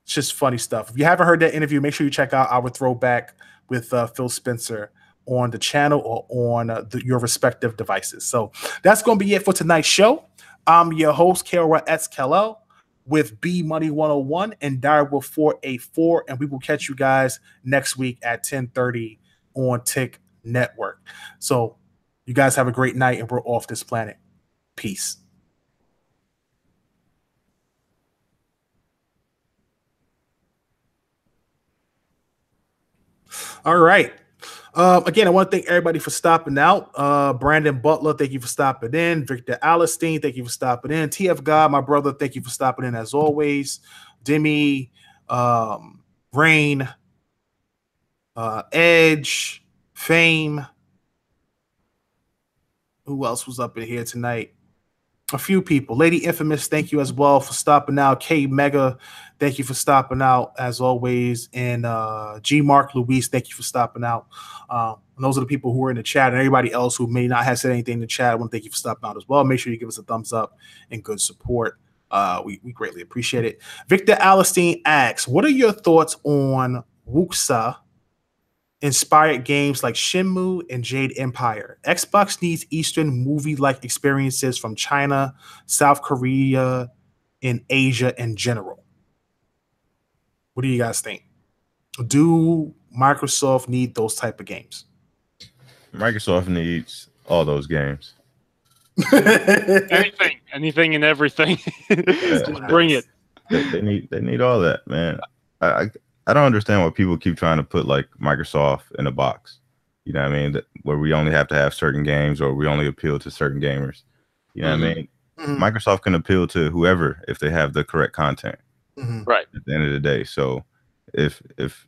It's just funny stuff. If you haven't heard that interview, make sure you check out our throwback with Phil Spencer on the channel or on your respective devices. So that's going to be it for tonight's show. I'm your host, Kara Etzkelel, with B Money 101 and Direwolf 484, and we will catch you guys next week at 10:30 on Tick Network. So you guys have a great night, and we're off this planet. Peace. All right. Again, I want to thank everybody for stopping out. Brandon Butler, thank you for stopping in. Victor Alistine, thank you for stopping in. TF God, my brother, thank you for stopping in as always. Demi, Rain, Edge, Fame. Who else was up in here tonight? A few people. Lady Infamous, thank you as well for stopping out. K Mega, thank you for stopping out as always. And G Mark Luis, thank you for stopping out. And those are the people who are in the chat, and everybody else who may not have said anything in the chat. I want to thank you for stopping out as well. Make sure you give us a thumbs up and good support. We greatly appreciate it. Victor Alistine asks, what are your thoughts on Wuxia inspired games like Shenmue and Jade Empire? Xbox needs Eastern movie-like experiences from China, South Korea, and Asia in general. What do you guys think? Do Microsoft need those type of games? Microsoft needs all those games. anything and everything. Just bring it. They need all that, man. I don't understand why people keep trying to put like Microsoft in a box. You know what I mean? Where we only have to have certain games, or we only appeal to certain gamers. You know what I mean? Mm-hmm. Microsoft can appeal to whoever if they have the correct content. Mm-hmm. Right. At the end of the day. So if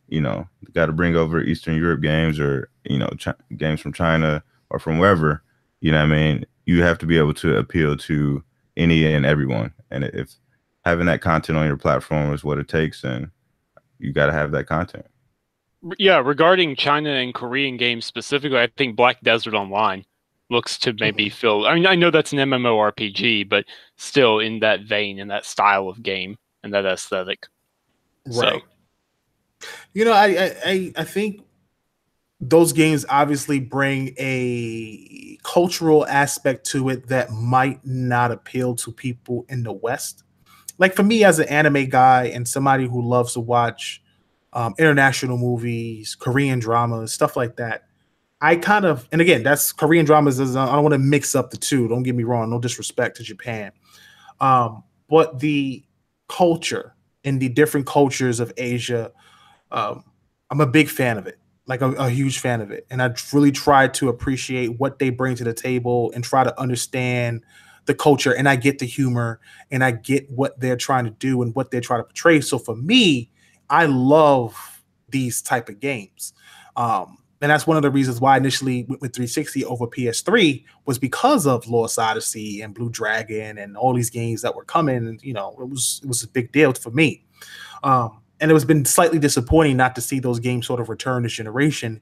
you know, you got to bring over Eastern Europe games, or you know, games from China or from wherever, you know what I mean? You have to be able to appeal to any and everyone. And if having that content on your platform is what it takes, then you got to have that content. Yeah, regarding China and Korean games specifically, I think Black Desert Online looks to maybe fill. I mean, I know that's an MMORPG, but still in that vein, in that style of game, and that aesthetic. Right. So, you know, I think those games obviously bring a cultural aspect to it that might not appeal to people in the West. Like for me as an anime guy and somebody who loves to watch international movies, Korean dramas, stuff like that, I kind of, and again, that's Korean dramas. I don't want to mix up the two. Don't get me wrong. No disrespect to Japan. But the culture and the different cultures of Asia, I'm a big fan of it. Like a huge fan of it. And I really try to appreciate what they bring to the table and try to understand the culture. And I get the humor and I get what they're trying to do and what they're trying to portray. So for me, I love these type of games. And that's one of the reasons why I initially went with 360 over PS3 was because of Lost Odyssey and Blue Dragon and all these games that were coming. And, you know, it was a big deal for me. And it was been slightly disappointing not to see those games sort of return this generation.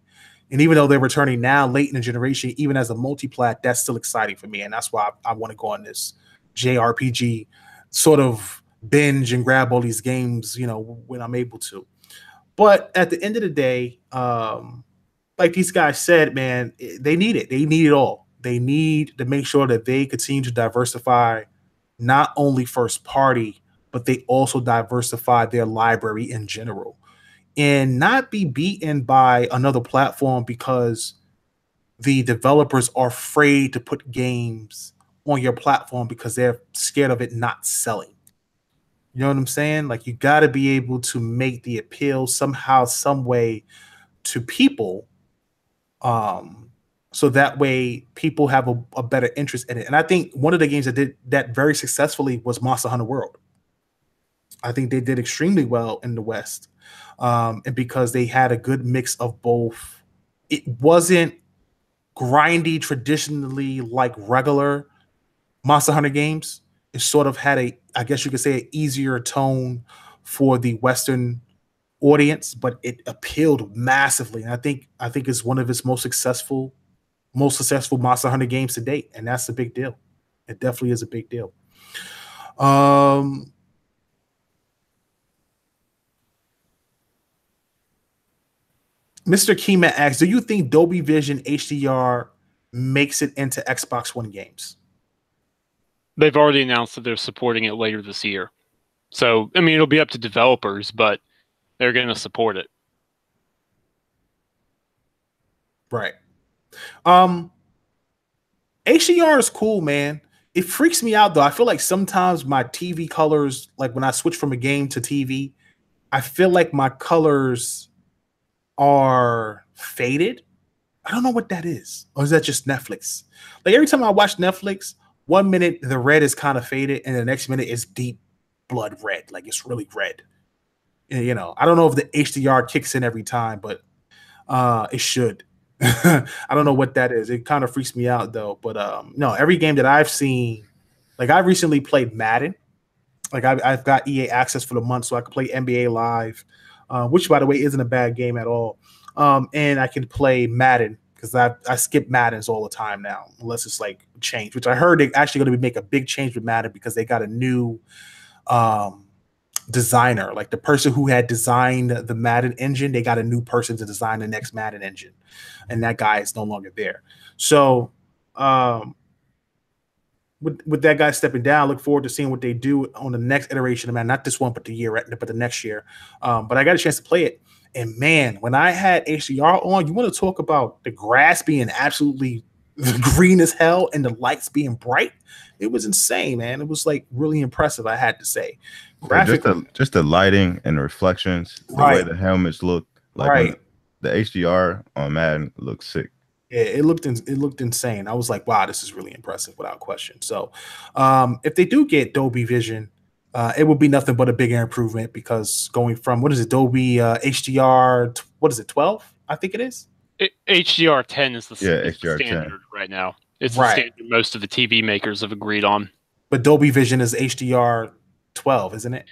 And even though they're returning now late in the generation, even as a multi-plat, that's still exciting for me. And that's why I want to go on this JRPG sort of binge and grab all these games, you know, when I'm able to. But at the end of the day, like these guys said, man, they need it. They need it all. They need to make sure that they continue to diversify not only first party, but they also diversify their library in general and not be beaten by another platform because the developers are afraid to put games on your platform because they're scared of it not selling. You know what I'm saying? Like you got to be able to make the appeal somehow, some way to people. So that way people have a better interest in it. And I think one of the games that did that very successfully was Monster Hunter World. I think they did extremely well in the West. And because they had a good mix of both. It wasn't grindy traditionally like regular Monster Hunter games. It sort of had I guess you could say, an easier tone for the Western audience, but it appealed massively. And I think it's one of its most successful Monster Hunter games to date. And that's a big deal. It definitely is a big deal. Mr. Kima asks, do you think Dolby Vision HDR makes it into Xbox One games? They've already announced that they're supporting it later this year. So, I mean, it'll be up to developers, but they're going to support it. Right. HDR is cool, man. It freaks me out, though. I feel like sometimes my TV colors, like when I switch from a game to TV, I feel like my colors are faded I don't know what that is. Or is that just Netflix? Like every time I watch Netflix, 1 minute the red is kind of faded, and the next minute it's deep blood red. Like it's really red. And, you know, I don't know if the HDR kicks in every time, but it should. I don't know what that is. It kind of freaks me out though. But no, every game that I've seen, like I recently played Madden. Like I've got EA access for the month, so I can play NBA Live, which by the way isn't a bad game at all. And I can play Madden because I skip Maddens all the time now, unless it's like change. Which I heard they actually going to make a big change with Madden because they got a new designer. Like the person who had designed the Madden engine, they got a new person to design the next Madden engine, and that guy is no longer there. So. With that guy stepping down, I look forward to seeing what they do on the next iteration of Madden. Not this one, but the next year. But I got a chance to play it, and man, when I had HDR on, you want to talk about the grass being absolutely green as hell and the lights being bright? It was insane, man. It was like really impressive, I had to say. Just the lighting and the reflections, the way the helmets look, like the HDR on Madden looks sick. Yeah, it looked insane. I was like, wow, this is really impressive without question. So if they do get Dolby Vision, it will be nothing but a bigger improvement because going from, what is it, Dolby HDR, what is it, 12? I think it is. HDR 10 is the HDR standard 10 right now. It's the standard most of the TV makers have agreed on. But Dolby Vision is HDR 12, isn't it?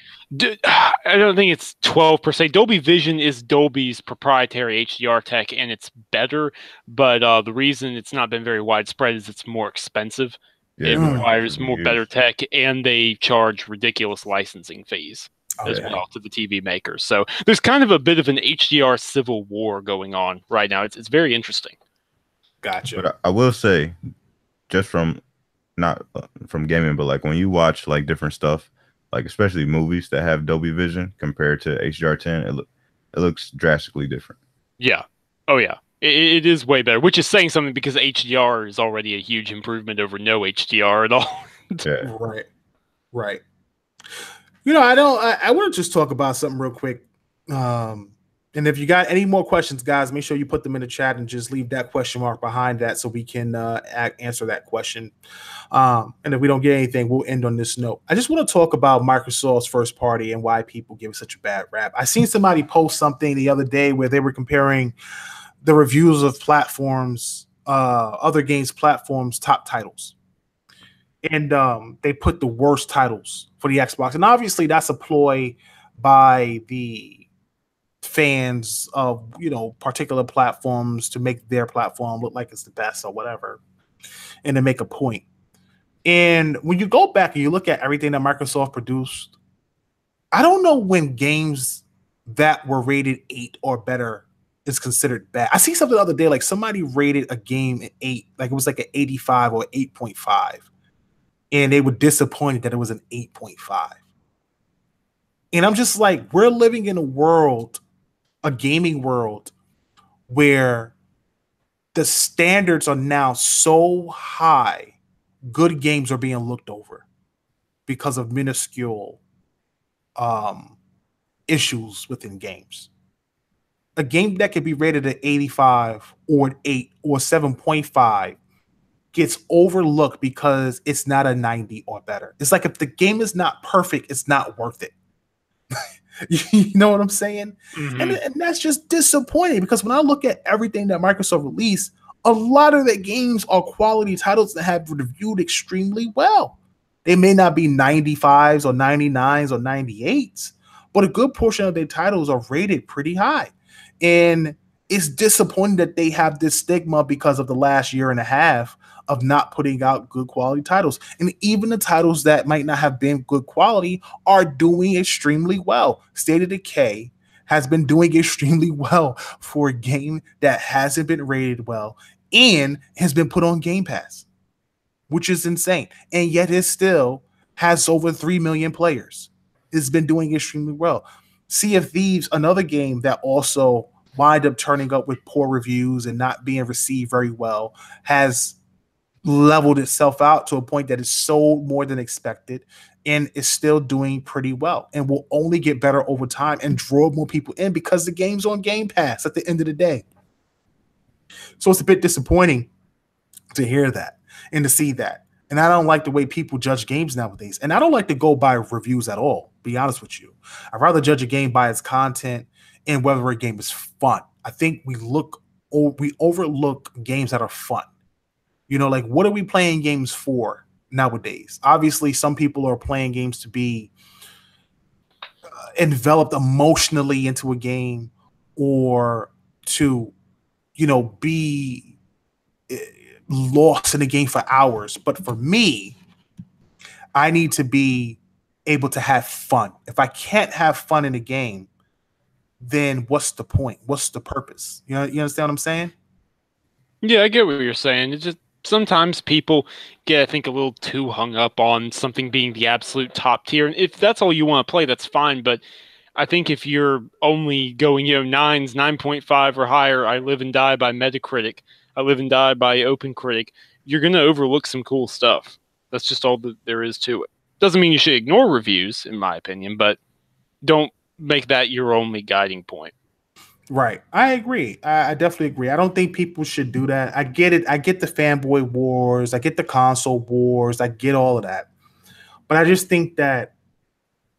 I don't think it's 12 per se. Dolby Vision is Dolby's proprietary HDR tech, and it's better. But the reason it's not been very widespread is it's more expensive. Yeah, it requires more better tech, and they charge ridiculous licensing fees as well to the TV makers. So there's kind of a bit of an HDR civil war going on right now. It's very interesting. Gotcha. But I will say, just from not from gaming, but like when you watch like different stuff, like especially movies that have Dolby Vision compared to HDR10, it looks drastically different. Yeah. Oh yeah. It is way better, which is saying something because HDR is already a huge improvement over no HDR at all. Yeah. Right. You know, I want to just talk about something real quick. And if you got any more questions, guys, make sure you put them in the chat and just leave that question mark behind that so we can answer that question. And if we don't get anything, we'll end on this note. I just want to talk about Microsoft's first party and why people give it such a bad rap. I seen somebody post something the other day where they were comparing the reviews of platforms, other games platforms, top titles. And they put the worst titles for the Xbox. And obviously that's a ploy by the fans of, you know, particular platforms to make their platform look like it's the best or whatever, and to make a point. And when you go back and you look at everything that Microsoft produced, I don't know when games that were rated 8 or better is considered bad. I see something the other day, like somebody rated a game at 8, like it was like an 85 or 8.5, and they were disappointed that it was an 8.5. And I'm just like, we're living in a gaming world where the standards are now so high, good games are being looked over because of minuscule issues within games. A game that could be rated at 85 or an 8 or 7.5 gets overlooked because it's not a 90 or better. It's like if the game is not perfect, it's not worth it. You know what I'm saying? Mm-hmm. And that's just disappointing because when I look at everything that Microsoft released, a lot of their games are quality titles that have reviewed extremely well. They may not be 95s or 99s or 98s, but a good portion of their titles are rated pretty high. And it's disappointing that they have this stigma because of the last year and a half of not putting out good quality titles. And even the titles that might not have been good quality are doing extremely well. State of Decay has been doing extremely well for a game that hasn't been rated well and has been put on Game Pass, which is insane. And yet it still has over 3 million players. It's been doing extremely well. Sea of Thieves, another game that also wind up turning up with poor reviews and not being received very well, has leveled itself out to a point that it's sold more than expected and is still doing pretty well and will only get better over time and draw more people in because the game's on Game Pass at the end of the day. So it's a bit disappointing to hear that and to see that. And I don't like the way people judge games nowadays. And I don't like to go by reviews at all, be honest with you. I'd rather judge a game by its content and whether a game is fun. I think we overlook games that are fun. You know, like, what are we playing games for nowadays? Obviously, some people are playing games to be enveloped emotionally into a game or to, you know, be lost in a game for hours. But for me, I need to be able to have fun. If I can't have fun in a game, then what's the point? What's the purpose? You know, you understand what I'm saying? Yeah, I get what you're saying. It's just sometimes people get, I think, a little too hung up on something being the absolute top tier. And if that's all you want to play, that's fine. But I think if you're only going, 9s, 9.5 or higher, I live and die by Metacritic, I live and die by OpenCritic, you're going to overlook some cool stuff. That's just all that there is to it. Doesn't mean you should ignore reviews, in my opinion, but don't make that your only guiding point. Right. I agree. I definitely agree. I don't think people should do that. I get it. I get the fanboy wars. I get the console wars. I get all of that. But I just think that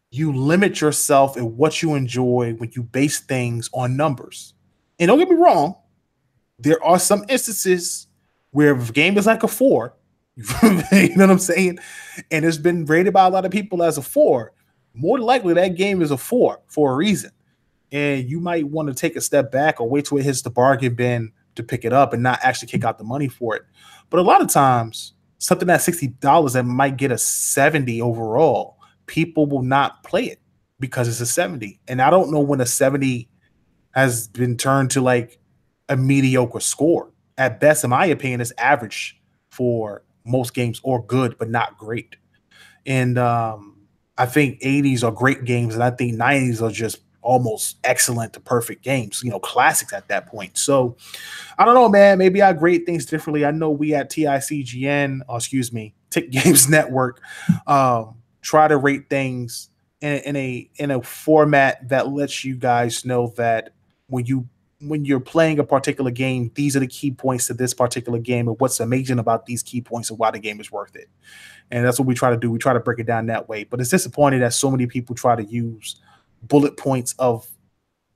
you limit yourself in what you enjoy when you base things on numbers. And don't get me wrong, there are some instances where if a game is like a 4, you know what I'm saying? And it's been rated by a lot of people as a 4. More than likely, that game is a 4 for a reason. And you might want to take a step back or wait till it hits the bargain bin to pick it up and not actually kick out the money for it. But a lot of times, something at $60 that might get a 70 overall, people will not play it because it's a 70. And I don't know when a 70 has been turned to like a mediocre score. At best, in my opinion, it's average for most games, or good, but not great. And I think 80s are great games, and I think 90s are just almost excellent to perfect games, classics at that point. So I don't know, man. Maybe I grade things differently. I know we at TICGN, Tick Games Network, try to rate things in a format that lets you guys know that when you're playing a particular game, these are the key points to this particular game and what's amazing about these key points and why the game is worth it. And that's what we try to do. We try to break it down that way. But it's disappointing that so many people try to use bullet points of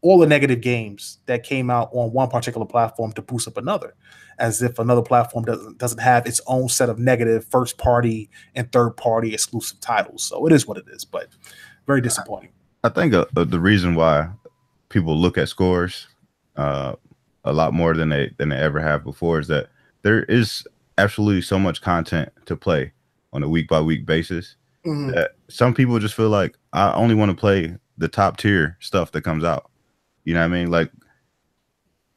all the negative games that came out on one particular platform to boost up another, as if another platform doesn't have its own set of negative first party and third party exclusive titles. So it is what it is, but very disappointing. I think the reason why people look at scores a lot more than they ever have before is that there is absolutely so much content to play on a week by week basis that some people just feel like I only want to play the top tier stuff that comes out. You know what I mean? Like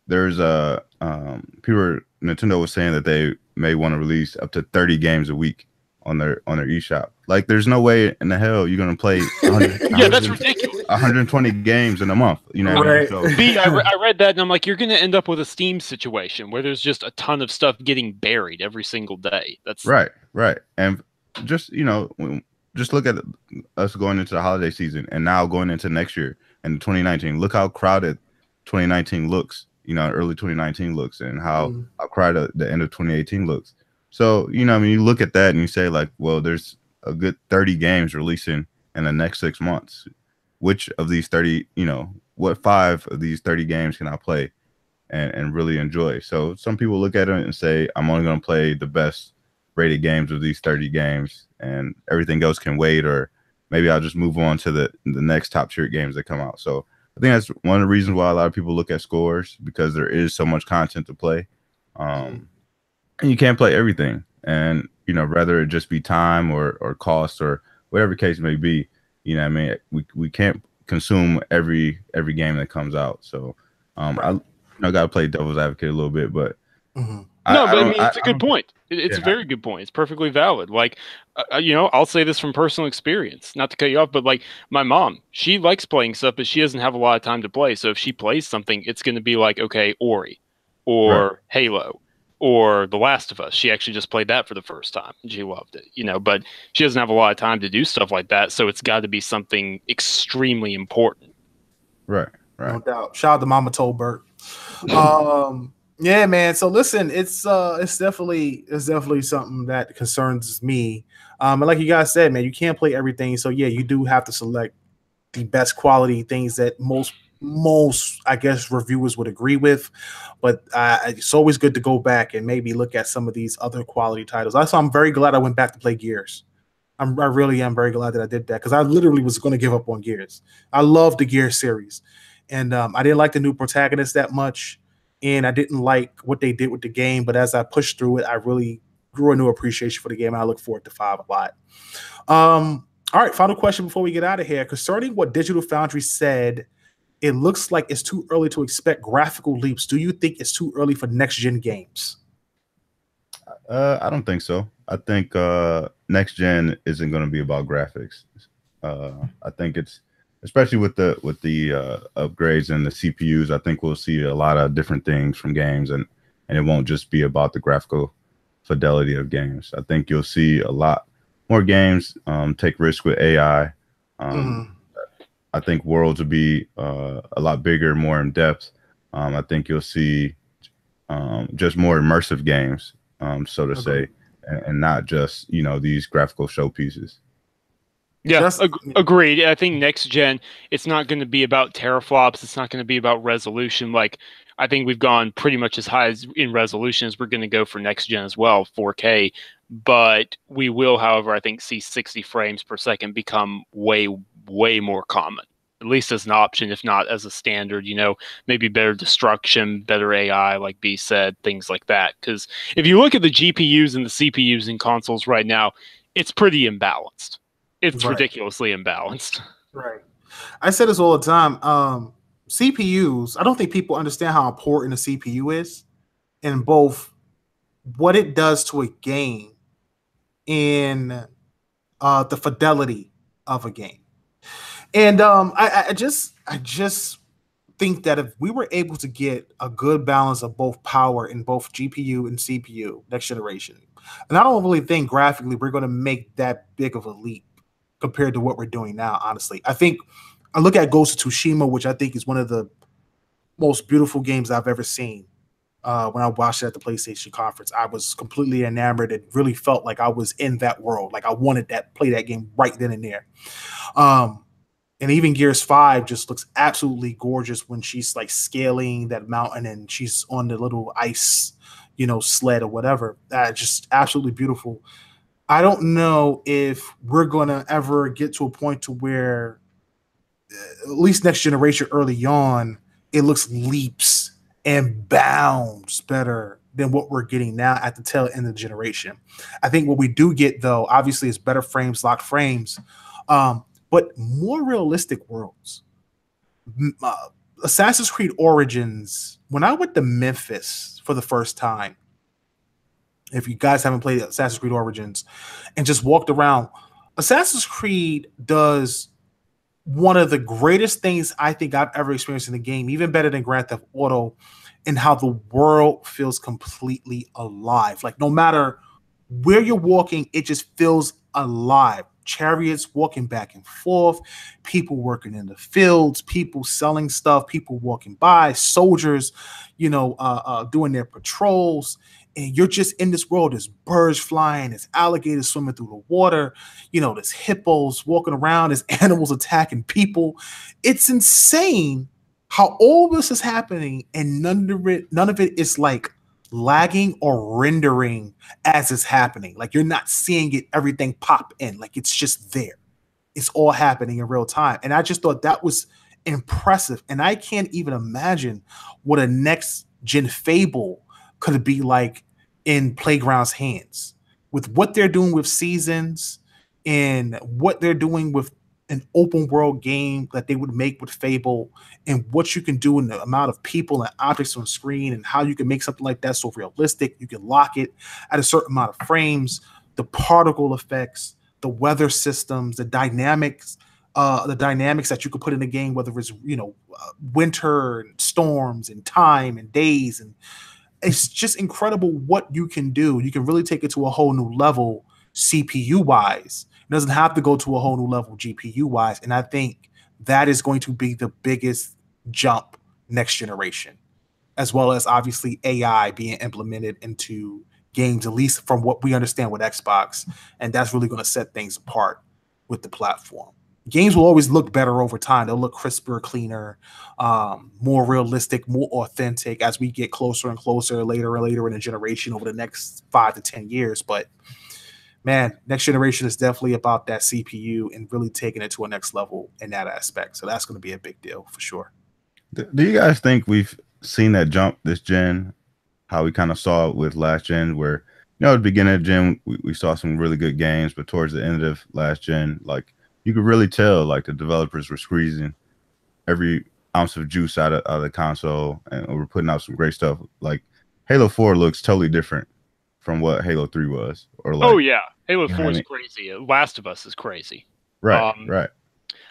there's Nintendo was saying that they may want to release up to 30 games a week on their eShop. Like there's no way in the hell you're going to play yeah, that's ridiculous. 120 games in a month, you know what I mean? So, I read that and I'm like, you're going to end up with a Steam situation where there's just a ton of stuff getting buried every single day. That's right. And just, just look at us going into the holiday season and now going into next year and 2019. Look how crowded 2019 looks, early 2019 looks, and how crowded the end of 2018 looks. So, you look at that and you say like, well, there's a good 30 games releasing in the next 6 months. Which of these 30, what 5 of these 30 games can I play and really enjoy? So some people look at it and say, I'm only going to play the best rated games of these 30 games and everything else can wait, or maybe I'll just move on to the next top tier games that come out. So I think that's one of the reasons why a lot of people look at scores, because there is so much content to play. And you can't play everything. And, rather it just be time or cost or whatever case may be, we can't consume every game that comes out. So I got to play devil's advocate a little bit, but it's a good point. It's a very good point. It's perfectly valid. Like, I'll say this from personal experience, not to cut you off, but like my mom, she likes playing stuff, but she doesn't have a lot of time to play. So if she plays something, it's going to be like, okay, Ori or Halo or The Last of Us. She actually just played that for the first time and she loved it, but she doesn't have a lot of time to do stuff like that. So it's got to be something extremely important. Right. No doubt. Shout out to Mama Tolbert. Yeah, man. So listen, it's definitely something that concerns me. And like you guys said, man, you can't play everything. So yeah, you do have to select the best quality things that most I guess reviewers would agree with. But it's always good to go back and maybe look at some of these other quality titles. Also, I'm very glad I went back to play Gears. I really am very glad that I did that because I literally was going to give up on Gears. I love the Gears series, and I didn't like the new protagonist that much, and I didn't like what they did with the game. But as I pushed through it, I really grew a new appreciation for the game, and I look forward to 5 a lot. All right, final question before we get out of here. Concerning what Digital Foundry said, it looks like it's too early to expect graphical leaps. Do you think it's too early for next-gen games? I don't think so. I think next gen isn't going to be about graphics. I think it's especially with the upgrades and the CPUs. I think we'll see a lot of different things from games, and it won't just be about the graphical fidelity of games. I think you'll see a lot more games take risks with AI. I think worlds will be a lot bigger, more in depth. I think you'll see just more immersive games, so to say, and not just these graphical showpieces. Yeah, agreed. I think next gen, it's not going to be about teraflops. It's not going to be about resolution. Like, I think we've gone pretty much as high as in resolution as we're going to go for next gen as well, 4K. But we will, however, I think see 60 frames per second become way, way more common, at least as an option, if not as a standard. Maybe better destruction, better AI, like B said, things like that. Because if you look at the GPUs and the CPUs in consoles right now, it's pretty imbalanced. It's ridiculously imbalanced. Right. I say this all the time. CPUs, I don't think people understand how important a CPU is in both what it does to a game and the fidelity of a game. And I just think that if we were able to get a good balance of both power in both GPU and CPU next generation, and I don't really think graphically we're going to make that big of a leap compared to what we're doing now, honestly. I think I look at Ghost of Tsushima, which I think is one of the most beautiful games I've ever seen. When I watched it at the PlayStation conference, I was completely enamored. It really felt like I was in that world. Like I wanted play that game right then and there. And even Gears 5 just looks absolutely gorgeous when she's like scaling that mountain and she's on the little ice, sled or whatever. Just absolutely beautiful. I don't know if we're going to ever get to a point to where, at least next generation early on, it looks leaps and bounds better than what we're getting now at the tail end of the generation. I think what we do get, though, obviously, is better frames, locked frames, but more realistic worlds. Assassin's Creed Origins, when I went to Memphis for the first time, if you guys haven't played Assassin's Creed Origins and just walked around, Assassin's Creed does one of the greatest things I think I've ever experienced in the game, even better than Grand Theft Auto, and how the world feels completely alive. Like no matter where you're walking, it just feels alive. Chariots walking back and forth, people working in the fields, people selling stuff, people walking by, soldiers, doing their patrols. And you're just in this world. There's birds flying, there's alligators swimming through the water, there's hippos walking around, there's animals attacking people. It's insane how all this is happening, and none of it is like lagging or rendering as it's happening. Like you're not seeing it, everything pop in. Like it's just there. It's all happening in real time. And I just thought that was impressive. And I can't even imagine what a next gen Fable could be like in Playground's hands, with what they're doing with seasons and what they're doing with an open world game that they would make with Fable, and what you can do in the amount of people and objects on screen, and how you can make something like that so realistic. You can lock it at a certain amount of frames, the particle effects, the weather systems, the dynamics that you could put in the game, whether it's winter and storms and time and days, and it's just incredible what you can do. You can really take it to a whole new level CPU wise. It doesn't have to go to a whole new level GPU wise. And I think that is going to be the biggest jump next generation. as well as obviously AI being implemented into games, at least from what we understand with Xbox. And that's really going to set things apart with the platform. Games will always look better over time. They'll look crisper, cleaner, more realistic, more authentic as we get closer and closer later and later in a generation over the next 5 to 10 years. But man, next generation is definitely about that CPU and really taking it to a next level in that aspect. So that's going to be a big deal for sure. Do you guys think we've seen that jump this gen? How we kind of saw it with last gen, where at the beginning of gen we saw some really good games, but towards the end of last gen, like you could really tell like the developers were squeezing every ounce of juice out of the console, and we're putting out some great stuff. Like Halo 4 looks totally different from what Halo 3 was. Or like, oh yeah, Halo 4 is crazy. Last of Us is crazy. Right, right.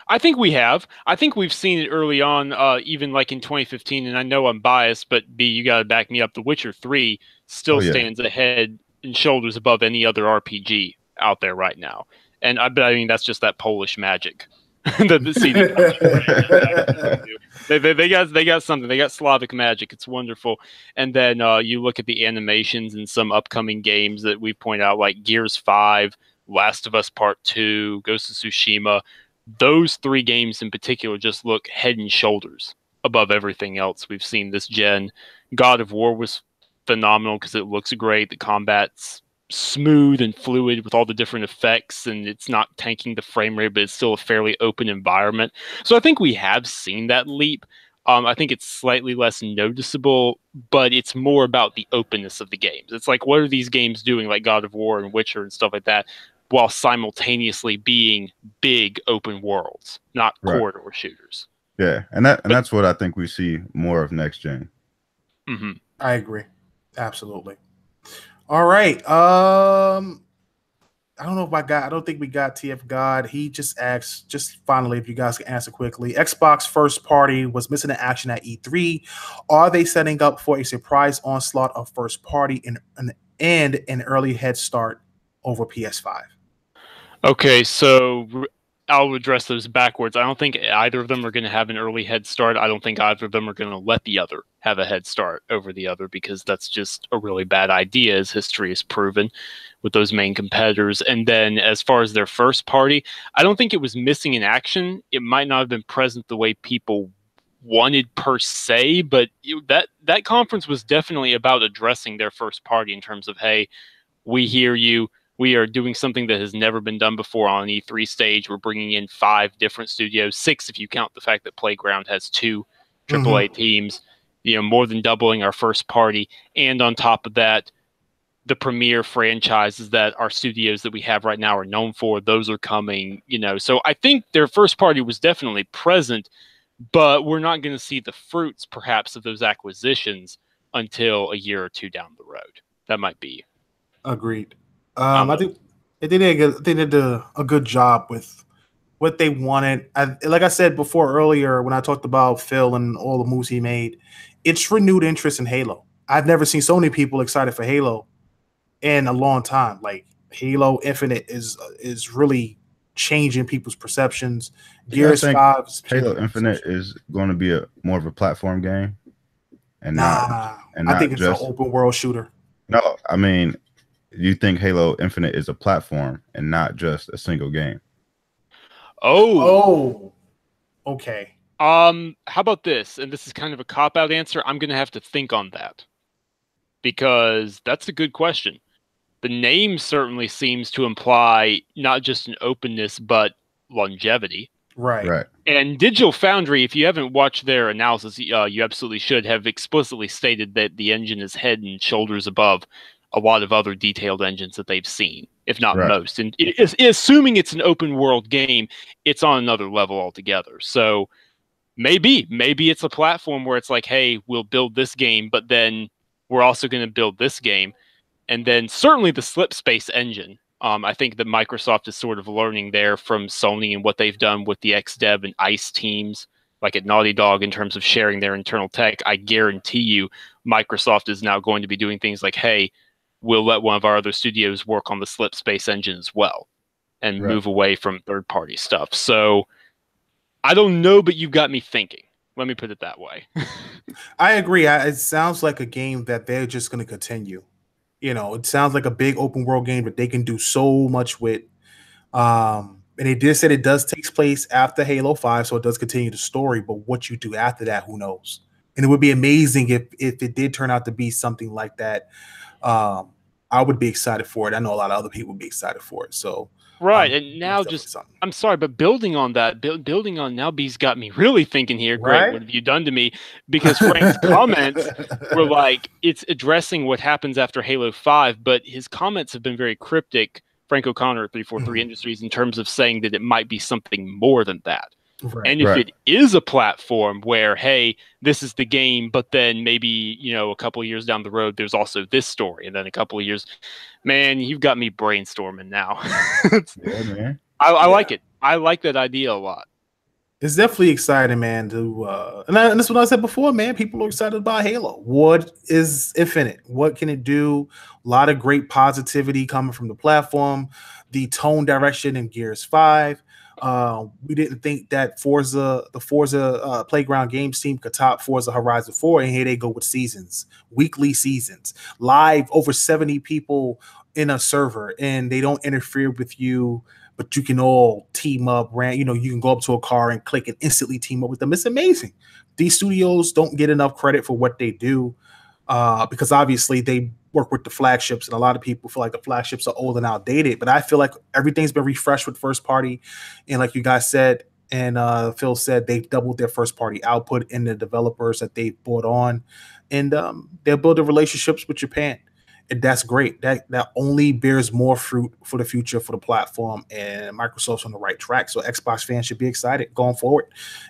I think we have. I think we've seen it early on, even like in 2015. And I know I'm biased, but B, you got to back me up. The Witcher 3 still stands ahead and shoulders above any other RPG out there right now. And I mean that's just that Polish magic. the CD. they got something. They got Slavic magic. It's wonderful. And then you look at the animations in some upcoming games that we point out, like Gears 5, Last of Us Part 2, Ghost of Tsushima. Those 3 games in particular just look head and shoulders above everything else we've seen this gen. God of War was phenomenal because it looks great. The combat's smooth and fluid with all the different effects, and it's not tanking the frame rate, but it's still a fairly open environment. So I think we have seen that leap. I think it's slightly less noticeable, but it's more about the openness of the games. It's like, what are these games doing, like God of War and Witcher and stuff like that, while simultaneously being big open worlds, not corridor shooters. Yeah, and that's what I think we see more of next gen. Mm-hmm. I agree. Absolutely. All right. I don't know if I don't think we got TF God. He just asked, just finally, if you guys can answer quickly. Xbox first party was missing in action at E3. Are they setting up for a surprise onslaught of first party and an early head start over PS5? Okay, so I'll address those backwards. I don't think either of them are going to have an early head start. I don't think either of them are going to let the other have a head start over the other, because that's just a really bad idea, as history has proven with those main competitors. And then as far as their first party, I don't think it was missing in action. It might not have been present the way people wanted per se, but that conference was definitely about addressing their first party in terms of, hey, we hear you. We are doing something that has never been done before on an E3 stage. We're bringing in 5 different studios, 6 if you count the fact that Playground has 2 AAA teams, more than doubling our first party. And on top of that, the premier franchises that our studios that we have right now are known for, those are coming, So I think their first party was definitely present, but we're not going to see the fruits, perhaps, of those acquisitions until a year or 2 down the road. That might be. Agreed. I think they did a good job with what they wanted. Like I said before earlier, when I talked about Phil and all the moves he made, it's renewed interest in Halo. I've never seen so many people excited for Halo in a long time. Like Halo Infinite is really changing people's perceptions. Gears 5, Halo Infinite is going to be more of a platform game, I think it's an open world shooter. No, I mean, you think Halo Infinite is a platform and not just a single game? Oh, okay. How about this? And this is kind of a cop-out answer. I'm going to have to think on that, because that's a good question. The name certainly seems to imply not just an openness, but longevity. Right. And Digital Foundry, if you haven't watched their analysis, you absolutely should, have explicitly stated that the engine is head and shoulders above a lot of other detailed engines that they've seen, if not most. And assuming it's an open world game, it's on another level altogether. So maybe it's a platform where it's like, hey, we'll build this game, but then we're also going to build this game. And then certainly the Slipspace engine. I think that Microsoft is sort of learning there from Sony and what they've done with the XDev and ICE teams, like at Naughty Dog, in terms of sharing their internal tech. I guarantee you Microsoft is now going to be doing things like, hey, we'll let one of our other studios work on the Slipspace engine as well and move away from third-party stuff. So I don't know, but you've got me thinking. Let me put it that way. I agree. It sounds like a game that they're just going to continue. You know, it sounds like a big open world game that they can do so much with. And they did said it does takes place after Halo 5, so it does continue the story. But what you do after that, who knows? And it would be amazing if it did turn out to be something like that. I would be excited for it. I know a lot of other people would be excited for it. So right, and now I'm sorry, but building on that, building on now, B's got me really thinking here. Great, right? What have you done to me? Because Frank's comments were like, it's addressing what happens after Halo 5, but his comments have been very cryptic. Frank O'Connor at 343 Industries in terms of saying that it might be something more than that. Right, and if it is a platform where, hey, this is the game, but then maybe, you know, a couple of years down the road, there's also this story. And then a couple of years, man, you've got me brainstorming now. Yeah, man. I like it. I like that idea a lot. It's definitely exciting, man. And that's what I said before, man. People are excited about Halo. What is Infinite? What can it do? A lot of great positivity coming from the platform. The tone direction in Gears 5. We didn't think that the Forza Playground Games team could top Forza Horizon 4, and here they go with seasons, weekly seasons, live, over 70 people in a server, and they don't interfere with you, but you can all team up. You know, you can go up to a car and click and instantly team up with them. It's amazing. These studios don't get enough credit for what they do because obviously they work with the flagships, and a lot of people feel like the flagships are old and outdated, but I feel like everything's been refreshed with first party. And like you guys said, and Phil said, they've doubled their first party output in the developers that they've brought on, and they're building relationships with Japan. And that's great. That only bears more fruit for the future for the platform, and Microsoft's on the right track. So Xbox fans should be excited going forward,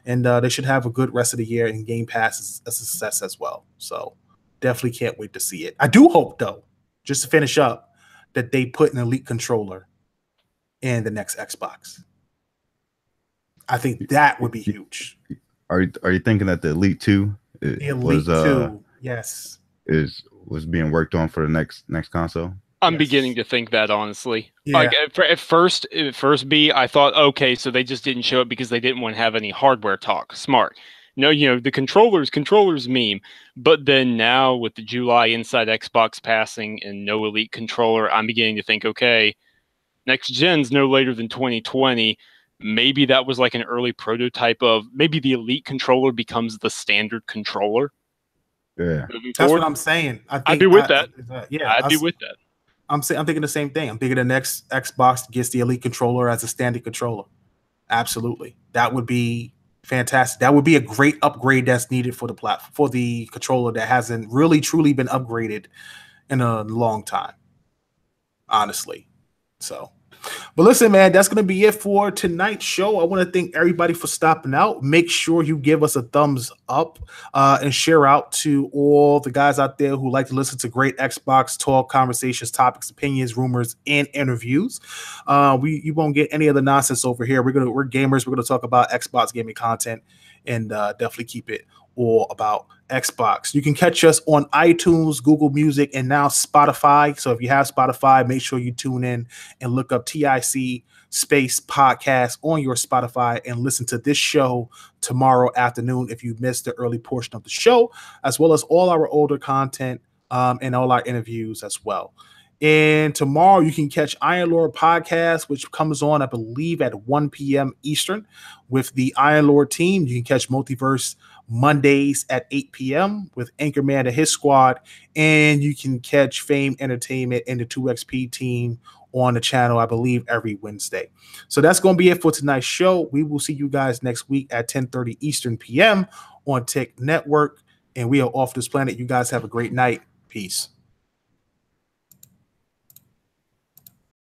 and they should have a good rest of the year, and Game Pass is a success as well. So definitely can't wait to see it. I do hope, though, just to finish up, that they put an Elite controller in the next Xbox. I think that would be huge. Are you thinking that the Elite 2 yes, was being worked on for the next console? I'm beginning to think that, honestly. Yeah. Like at first B, I thought, okay, so they just didn't show it because they didn't want to have any hardware talk. Smart. No, you know, the controllers meme. But then now with the July Inside Xbox passing and no Elite controller, I'm beginning to think, okay, next gen's no later than 2020. Maybe that was like an early prototype of maybe the Elite controller becomes the standard controller. Yeah, that's what I'm saying. I'd be with that. I'd be with that. I'm thinking the same thing. I'm thinking the next Xbox gets the Elite controller as a standard controller. Absolutely, that would be fantastic. That would be a great upgrade that's needed for the platform, for the controller that hasn't really truly been upgraded in a long time, honestly. So, but listen, man, that's going to be it for tonight's show. I want to thank everybody for stopping out. Make sure you give us a thumbs up and share out to all the guys out there who like to listen to great Xbox talk, conversations, topics, opinions, rumors, and interviews. You won't get any of the nonsense over here. We're gamers. We're going to talk about Xbox gaming content and definitely keep it all about Xbox. You can catch us on iTunes, Google Music, and now Spotify. So if you have Spotify, make sure you tune in and look up TIC space podcast on your Spotify and listen to this show tomorrow afternoon if you missed the early portion of the show, as well as all our older content and all our interviews as well. And tomorrow you can catch Iron Lord podcast, which comes on, I believe, at 1 p.m. Eastern with the Iron Lord team. You can catch Multiverse Mondays at 8 p.m. with Anchorman and his squad. And you can catch Fame Entertainment and the 2XP team on the channel, I believe, every Wednesday. So that's going to be it for tonight's show. We will see you guys next week at 10:30 Eastern p.m. on Tech Network. And we are off this planet. You guys have a great night. Peace.